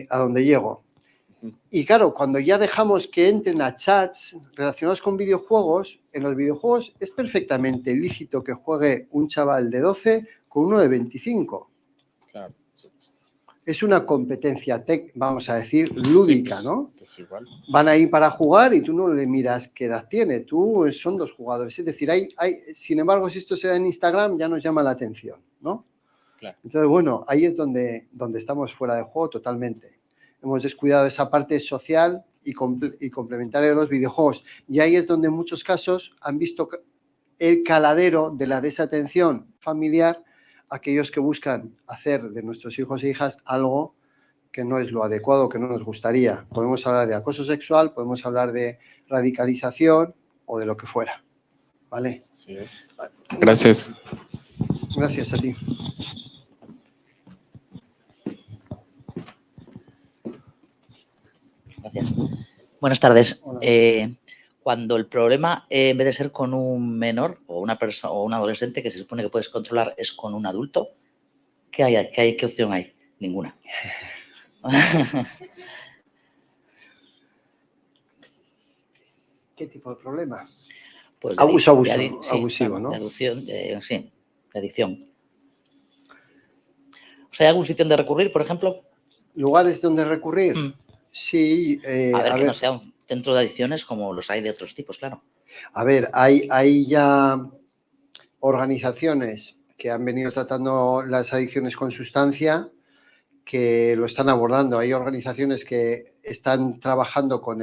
A donde llego. Y claro, cuando ya dejamos que entren a chats relacionados con videojuegos, en los videojuegos es perfectamente lícito que juegue un chaval de 12 con uno de 25. Claro. Es una competencia, vamos a decir, lúdica, ¿no? Es igual. Van ahí para jugar y tú no le miras qué edad tiene, son dos jugadores. Es decir, sin embargo, si esto se da en Instagram ya nos llama la atención, ¿no? Claro. Entonces, bueno, ahí es donde estamos fuera de juego totalmente. Hemos descuidado esa parte social y complementaria de los videojuegos. Y ahí es donde en muchos casos han visto el caladero de la desatención familiar, aquellos que buscan hacer de nuestros hijos e hijas algo que no es lo adecuado, que no nos gustaría. Podemos hablar de acoso sexual, podemos hablar de radicalización o de lo que fuera. ¿Vale? Así es. Gracias. Gracias a ti. Gracias. Buenas tardes. Hola. Cuando el problema, en vez de ser con un menor o una persona o un adolescente que se supone que puedes controlar, es con un adulto, ¿qué opción hay? Ninguna. ¿Qué tipo de problema? Pues Abuso sí, abusivo, claro, ¿no? de adicción, sí, de adicción. O sea, ¿hay algún sitio donde recurrir, por ejemplo? ¿Lugares donde recurrir? Mm. Sí. A ver, que no sea un centro de adicciones como los hay de otros tipos, claro. A ver, hay ya organizaciones que han venido tratando las adicciones con sustancia que lo están abordando. Hay organizaciones que están trabajando con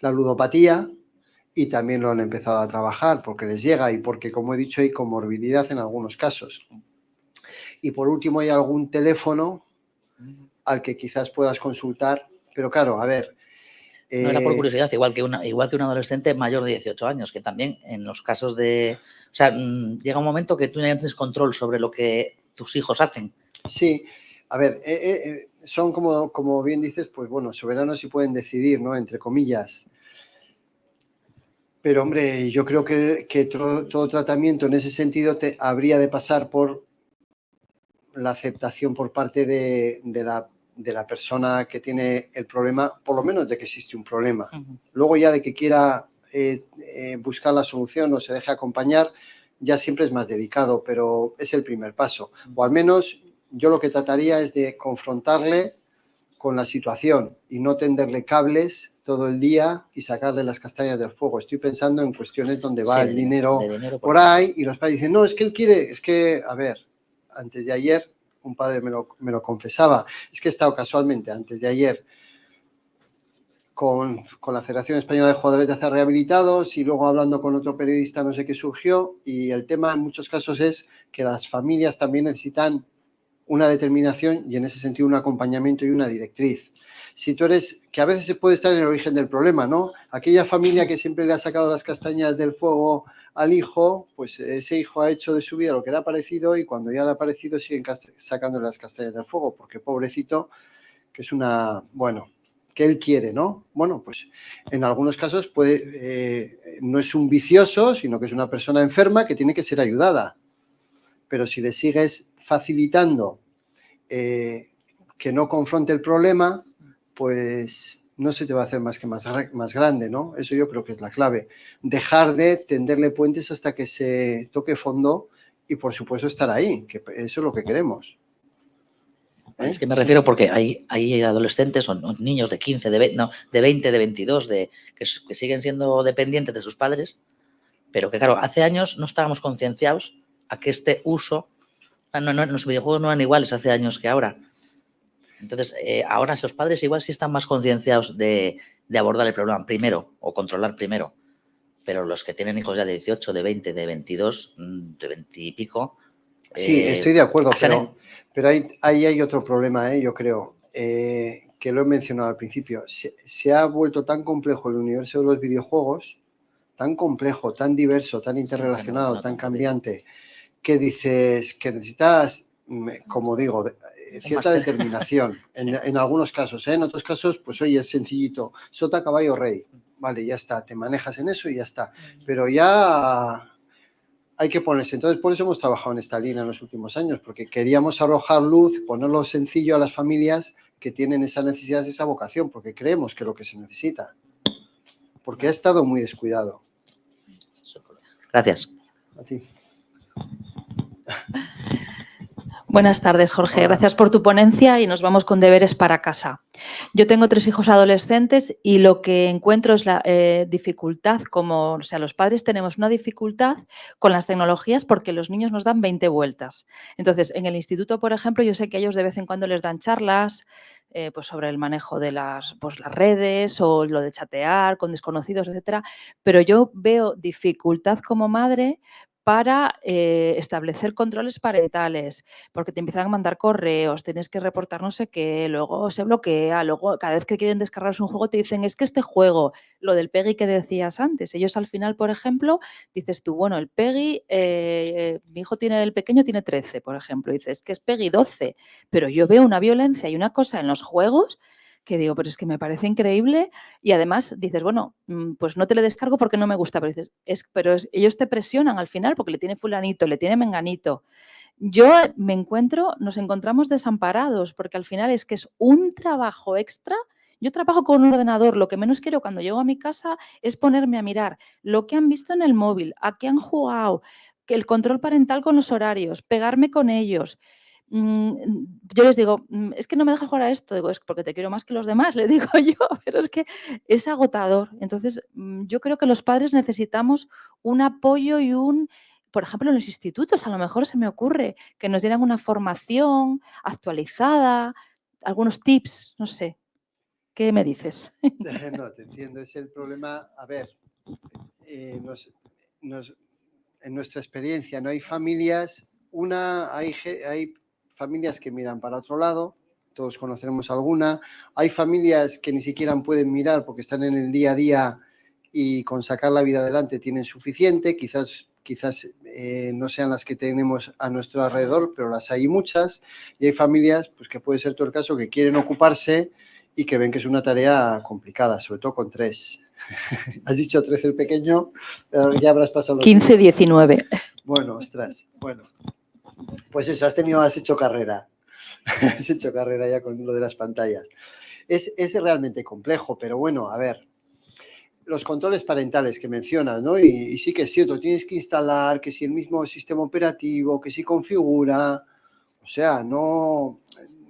la ludopatía y también lo han empezado a trabajar porque les llega y porque, como he dicho, hay comorbilidad en algunos casos. Y por último, hay algún teléfono al que quizás puedas consultar, pero claro, a ver. No era por curiosidad, igual que un adolescente mayor de 18 años, que también en los casos de... O sea, llega un momento que tú ya tienes control sobre lo que tus hijos hacen. Sí, a ver, son como bien dices, pues bueno, soberanos y pueden decidir, ¿no? Entre comillas. Pero hombre, yo creo que todo tratamiento en ese sentido habría de pasar por la aceptación por parte de la persona que tiene el problema, por lo menos de que existe un problema. Luego ya de que quiera buscar la solución o se deje acompañar, ya siempre es más delicado, pero es el primer paso. O al menos yo lo que trataría es de confrontarle con la situación y no tenderle cables todo el día y sacarle las castañas del fuego. Estoy pensando en cuestiones donde va el dinero por ahí y los padres dicen, no, es que él quiere, es que, a ver, antes de ayer un padre me lo confesaba, es que he estado casualmente antes de ayer con la Federación Española de Jugadores de Azar Rehabilitados y luego hablando con otro periodista, no sé qué surgió, y el tema en muchos casos es que las familias también necesitan una determinación y en ese sentido un acompañamiento y una directriz. Si tú eres, que a veces se puede estar en el origen del problema, ¿no? Aquella familia que siempre le ha sacado las castañas del fuego al hijo, pues ese hijo ha hecho de su vida lo que le ha parecido y cuando ya le ha parecido siguen sacándole las castañas del fuego, porque pobrecito, que es que él quiere, ¿no? Bueno, pues en algunos casos no es un vicioso, sino que es una persona enferma que tiene que ser ayudada. Pero si le sigues facilitando que no confronte el problema, pues no se te va a hacer más que más grande, ¿no? Eso yo creo que es la clave. Dejar de tenderle puentes hasta que se toque fondo y, por supuesto, estar ahí, que eso es lo que queremos. Es que me refiero porque hay adolescentes o niños de 15, de 20, de 22, que siguen siendo dependientes de sus padres, pero que, claro, hace años no estábamos concienciados a que este uso... los videojuegos no eran iguales hace años que ahora. Entonces, ahora los padres igual sí están más concienciados de abordar el problema primero o controlar primero. Pero los que tienen hijos ya de 18, de 20, de 22, de 20 y pico... Sí, estoy de acuerdo, pero ahí hay otro problema, yo creo, que lo he mencionado al principio. Se ha vuelto tan complejo el universo de los videojuegos, tan complejo, tan diverso, tan interrelacionado, tan cambiante, que dices que necesitas, como digo, cierta determinación. En algunos casos, en otros casos, pues oye, es sencillito. Sota, caballo, rey. Vale, ya está, te manejas en eso y ya está. Pero ya hay que ponerse. Entonces, por eso hemos trabajado en esta línea en los últimos años, porque queríamos arrojar luz, ponerlo sencillo a las familias que tienen esa necesidad, esa vocación, porque creemos que es lo que se necesita. Porque ha estado muy descuidado. Gracias. A ti. Buenas tardes, Jorge. Hola. Gracias por tu ponencia y nos vamos con deberes para casa. Yo tengo 3 hijos adolescentes y lo que encuentro es la dificultad, los padres tenemos una dificultad con las tecnologías porque los niños nos dan 20 vueltas. Entonces, en el instituto, por ejemplo, yo sé que a ellos de vez en cuando les dan charlas pues sobre el manejo de las redes o lo de chatear con desconocidos, etcétera, pero yo veo dificultad como madre para establecer controles parentales, porque te empiezan a mandar correos, tienes que reportar no sé qué, luego se bloquea, luego cada vez que quieren descargarse un juego te dicen es que este juego, lo del PEGI que decías antes, ellos al final, por ejemplo, dices tú, bueno, el PEGI, mi hijo el pequeño tiene 13, por ejemplo, dices que es PEGI 12, pero yo veo una violencia y una cosa en los juegos que digo, pero es que me parece increíble y además dices, bueno, pues no te le descargo porque no me gusta, pero dices, ellos te presionan al final porque le tiene fulanito, le tiene menganito. Nos encontramos desamparados porque al final es que es un trabajo extra. Yo trabajo con un ordenador, lo que menos quiero cuando llego a mi casa es ponerme a mirar lo que han visto en el móvil, a qué han jugado, que el control parental con los horarios, pegarme con ellos. Yo les digo, es que no me dejas jugar a esto, digo, es porque te quiero más que los demás, le digo yo, pero es que es agotador. Entonces, yo creo que los padres necesitamos un apoyo y por ejemplo, en los institutos, a lo mejor se me ocurre que nos dieran una formación actualizada, algunos tips, no sé. ¿Qué me dices? No, te entiendo, es el problema. A ver, en nuestra experiencia, no hay familias, hay familias que miran para otro lado, todos conoceremos alguna, hay familias que ni siquiera pueden mirar porque están en el día a día y con sacar la vida adelante tienen suficiente, quizás no sean las que tenemos a nuestro alrededor, pero las hay muchas, y hay familias, pues que puede ser todo el caso, que quieren ocuparse y que ven que es una tarea complicada, sobre todo con 3. Has dicho 13 el pequeño, pero ya habrás pasado los 15, 19. Bueno, ostras, bueno. Pues eso, has hecho carrera. Has hecho carrera ya con lo de las pantallas. Es realmente complejo, pero bueno, a ver, los controles parentales que mencionas, ¿no? Y sí que es cierto, tienes que instalar, que si el mismo sistema operativo, que si configura, o sea, no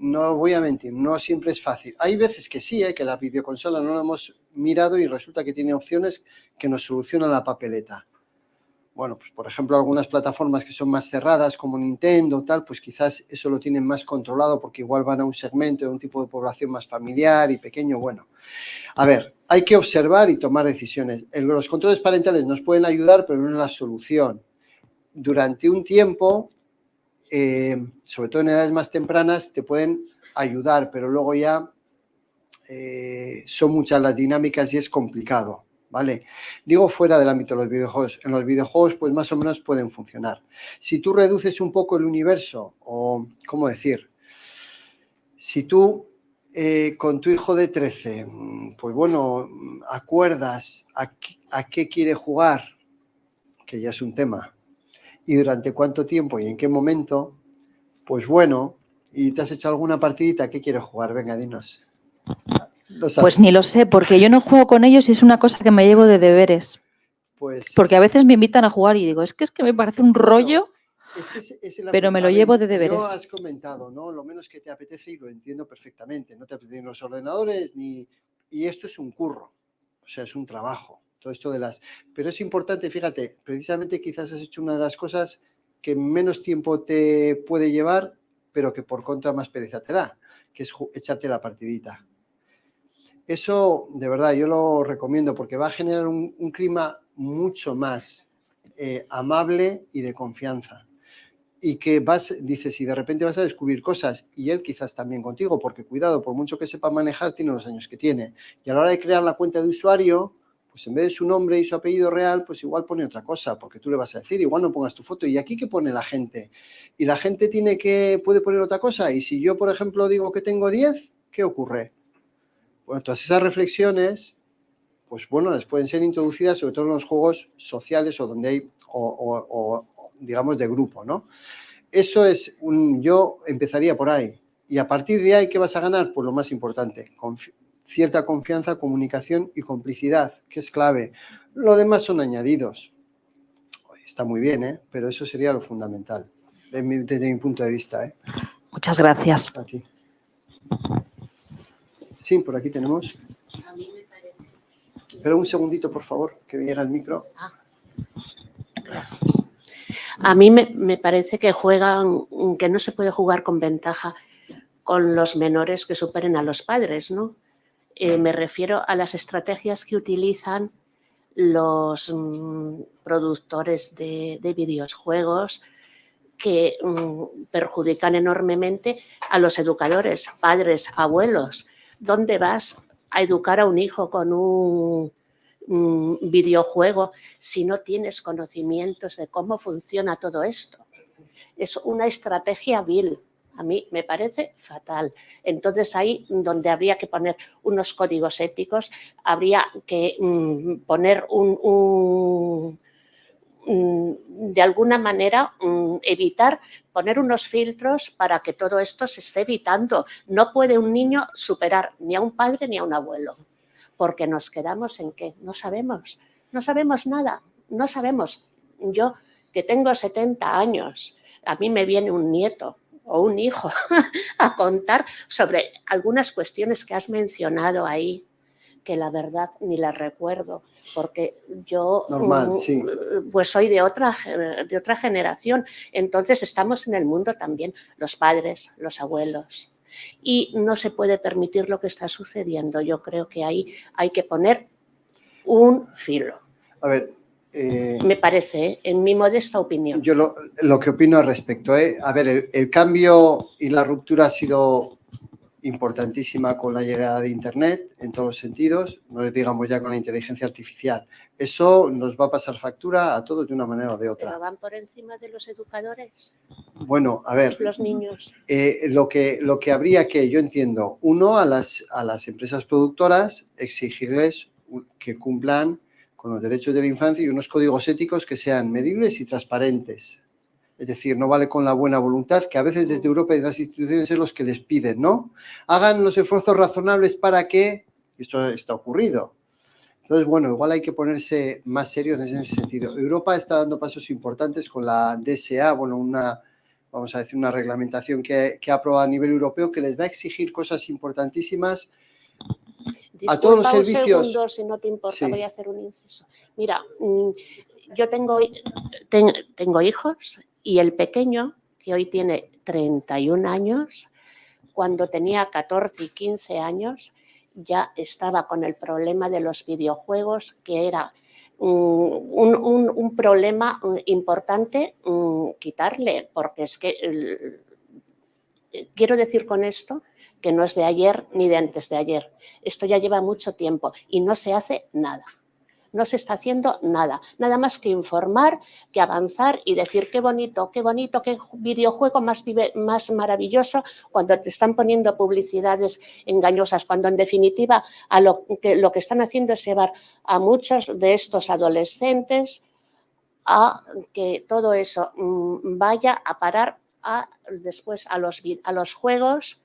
voy a mentir, no siempre es fácil. Hay veces que sí, que la videoconsola no la hemos mirado y resulta que tiene opciones que nos solucionan la papeleta. Bueno, pues por ejemplo, algunas plataformas que son más cerradas, como Nintendo, tal, pues quizás eso lo tienen más controlado porque igual van a un segmento de un tipo de población más familiar y pequeño. Bueno, a ver, hay que observar y tomar decisiones. Los controles parentales nos pueden ayudar, pero no es la solución. Durante un tiempo, sobre todo en edades más tempranas, te pueden ayudar, pero luego ya son muchas las dinámicas y es complicado. ¿Vale? Digo fuera del ámbito de los videojuegos. En los videojuegos, pues más o menos pueden funcionar. Si tú reduces un poco el universo, o, ¿cómo decir? Si tú con tu hijo de 13, pues bueno, acuerdas a qué quiere jugar, que ya es un tema, y durante cuánto tiempo y en qué momento, pues bueno, y te has hecho alguna partidita, ¿qué quieres jugar? Venga, dinos. Pues ni lo sé, porque yo no juego con ellos y es una cosa que me llevo de deberes. Pues, porque a veces me invitan a jugar y digo, es que me parece un rollo, es que pero me lo llevo de deberes. No has comentado, ¿no? Lo menos que te apetece y lo entiendo perfectamente. No te apetecen los ordenadores y esto es un curro, o sea, es un trabajo. Todo esto Pero es importante, fíjate, precisamente quizás has hecho una de las cosas que menos tiempo te puede llevar, pero que por contra más pereza te da, que es echarte la partidita. Eso, de verdad, yo lo recomiendo porque va a generar un clima mucho más amable y de confianza. Y que dices, y de repente vas a descubrir cosas, y él quizás también contigo, porque cuidado, por mucho que sepa manejar, tiene los años que tiene. Y a la hora de crear la cuenta de usuario, pues en vez de su nombre y su apellido real, pues igual pone otra cosa, porque tú le vas a decir, igual no pongas tu foto. ¿Y aquí qué pone la gente? Y la gente puede poner otra cosa. Y si yo, por ejemplo, digo que tengo 10, ¿qué ocurre? Bueno, todas esas reflexiones, pues bueno, les pueden ser introducidas sobre todo en los juegos sociales o donde hay, o digamos, de grupo, ¿no? Eso es yo empezaría por ahí. Y a partir de ahí, ¿qué vas a ganar? Pues lo más importante, cierta confianza, comunicación y complicidad, que es clave. Lo demás son añadidos. Está muy bien, pero eso sería lo fundamental, desde mi punto de vista. Muchas gracias. A ti. Sí, por aquí tenemos. A mí me parece. Pero un segundito, por favor, que me llega el micro. Gracias. A mí me parece que que no se puede jugar con ventaja con los menores que superen a los padres, ¿no? Me refiero a las estrategias que utilizan los productores de videojuegos que perjudican enormemente a los educadores, padres, abuelos. ¿Dónde vas a educar a un hijo con un videojuego si no tienes conocimientos de cómo funciona todo esto? Es una estrategia vil. A mí me parece fatal. Entonces ahí donde habría que poner unos códigos éticos, habría que poner de alguna manera evitar, poner unos filtros para que todo esto se esté evitando. No puede un niño superar ni a un padre ni a un abuelo, porque nos quedamos en qué, no sabemos nada, no sabemos. Yo que tengo 70 años, a mí me viene un nieto o un hijo a contar sobre algunas cuestiones que has mencionado ahí, que la verdad ni las recuerdo, porque yo Normal, sí. pues soy de otra generación. Entonces estamos en el mundo también, los padres, los abuelos. Y no se puede permitir lo que está sucediendo. Yo creo que ahí hay que poner un filo. A ver, me parece, en mi modesta opinión. Yo lo que opino al respecto, a ver, el cambio y la ruptura ha sido importantísima con la llegada de Internet en todos los sentidos, no les digamos ya con la inteligencia artificial. Eso nos va a pasar factura a todos de una manera o de otra. ¿Pero van por encima de los educadores? Bueno, a ver, los niños. Lo que habría que, yo entiendo, uno, a las empresas productoras exigirles que cumplan con los derechos de la infancia y unos códigos éticos que sean medibles y transparentes. Es decir, no vale con la buena voluntad, que a veces desde Europa y las instituciones es los que les piden, ¿no? Hagan los esfuerzos razonables para que... Esto está ocurrido. Entonces, bueno, igual hay que ponerse más serio en ese sentido. Europa está dando pasos importantes con la DSA, bueno, vamos a decir, una reglamentación que ha aprobado a nivel europeo que les va a exigir cosas importantísimas. Disculpa, a todos los servicios. Un segundo, si no te importa, sí. Voy a hacer un inciso. Mira, yo tengo hijos y el pequeño, que hoy tiene 31 años, cuando tenía 14 y 15 años, ya estaba con el problema de los videojuegos, que era un problema importante quitarle, porque es que... Quiero decir con esto que no es de ayer ni de antes de ayer. Esto ya lleva mucho tiempo y no se hace nada. No se está haciendo nada. Nada más que informar, que avanzar y decir qué bonito, qué videojuego más maravilloso, cuando te están poniendo publicidades engañosas, cuando en definitiva lo que están haciendo es llevar a muchos de estos adolescentes a que todo eso vaya a parar después a los juegos,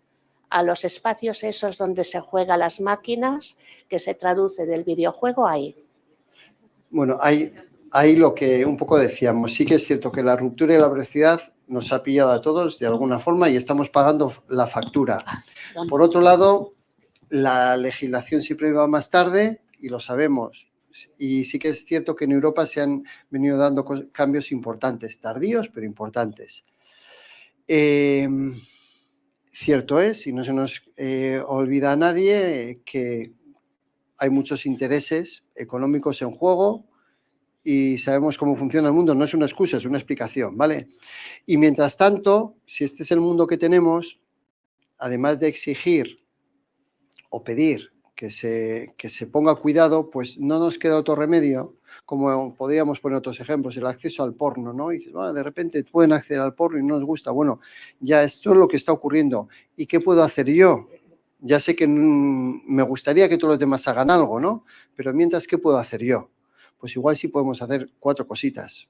a los espacios esos donde se juega las máquinas, que se traduce del videojuego ahí. Bueno, hay lo que un poco decíamos. Sí que es cierto que la ruptura y la velocidad nos ha pillado a todos de alguna forma y estamos pagando la factura. Por otro lado, la legislación siempre va más tarde y lo sabemos. Y sí que es cierto que en Europa se han venido dando cambios importantes, tardíos, pero importantes. Cierto es, y no se nos olvida a nadie, que hay muchos intereses económicos en juego y sabemos cómo funciona el mundo. No es una excusa, es una explicación, ¿vale? Y mientras tanto, si este es el mundo que tenemos, además de exigir o pedir que se ponga cuidado, pues no nos queda otro remedio, como podríamos poner otros ejemplos, el acceso al porno, ¿no? Y dices, de repente pueden acceder al porno y no nos gusta. Bueno, ya esto es lo que está ocurriendo. ¿Y qué puedo hacer yo? Ya sé que me gustaría que todos los demás hagan algo, ¿no? Pero mientras, ¿qué puedo hacer yo? Pues igual sí podemos hacer 4 cositas.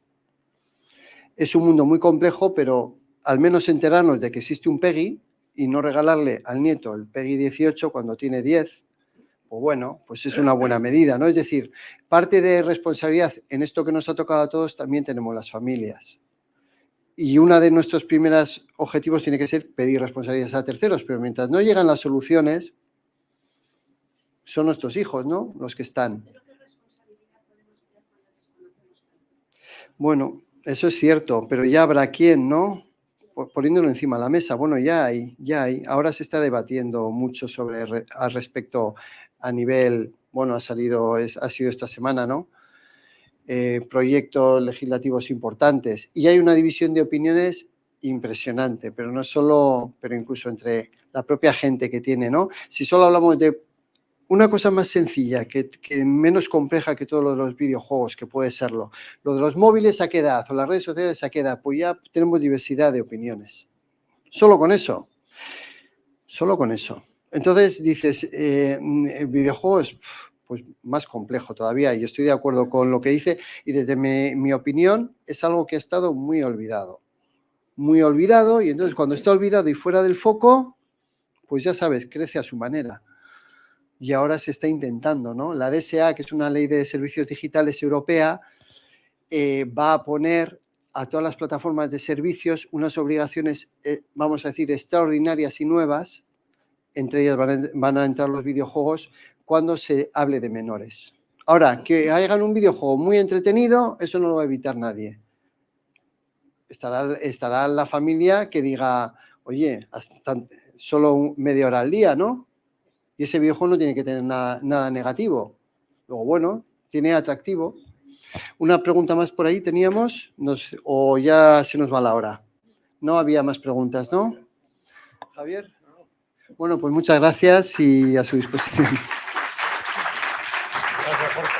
Es un mundo muy complejo, pero al menos enterarnos de que existe un PEGI y no regalarle al nieto el PEGI 18 cuando tiene 10, pues bueno, pues es una buena medida, ¿no? Es decir, parte de responsabilidad en esto que nos ha tocado a todos también tenemos las familias. Y uno de nuestros primeros objetivos tiene que ser pedir responsabilidades a terceros, pero mientras no llegan las soluciones, son nuestros hijos, ¿no? Los que están. Bueno, eso es cierto, pero ya habrá quien, ¿no? Poniéndolo encima de la mesa. Bueno, ya hay. Ahora se está debatiendo mucho al respecto a nivel, bueno, ha sido esta semana, ¿no? Proyectos legislativos importantes. Y hay una división de opiniones impresionante, pero no solo, pero incluso entre la propia gente que tiene, ¿no? Si solo hablamos de una cosa más sencilla, que menos compleja que todos los videojuegos, que puede serlo. Lo de los móviles, ¿a qué edad? O las redes sociales, ¿a qué edad? Pues ya tenemos diversidad de opiniones. Solo con eso. Solo con eso. Entonces dices, videojuegos, pues más complejo todavía. Y estoy de acuerdo con lo que dice y desde mi opinión es algo que ha estado muy olvidado. Muy olvidado y entonces cuando está olvidado y fuera del foco, pues ya sabes, crece a su manera. Y ahora se está intentando, ¿no? La DSA, que es una ley de servicios digitales europea, va a poner a todas las plataformas de servicios unas obligaciones, vamos a decir, extraordinarias y nuevas. Entre ellas van a entrar los videojuegos cuando se hable de menores. Ahora, que hagan un videojuego muy entretenido, eso no lo va a evitar nadie. Estará la familia que diga, oye, hasta solo media hora al día, ¿no? Y ese videojuego no tiene que tener nada negativo. Luego, bueno, tiene atractivo. Una pregunta más por ahí teníamos, o ya se nos va la hora. No había más preguntas, ¿no? Javier. Bueno, pues muchas gracias y a su disposición. Gracias, Jorge.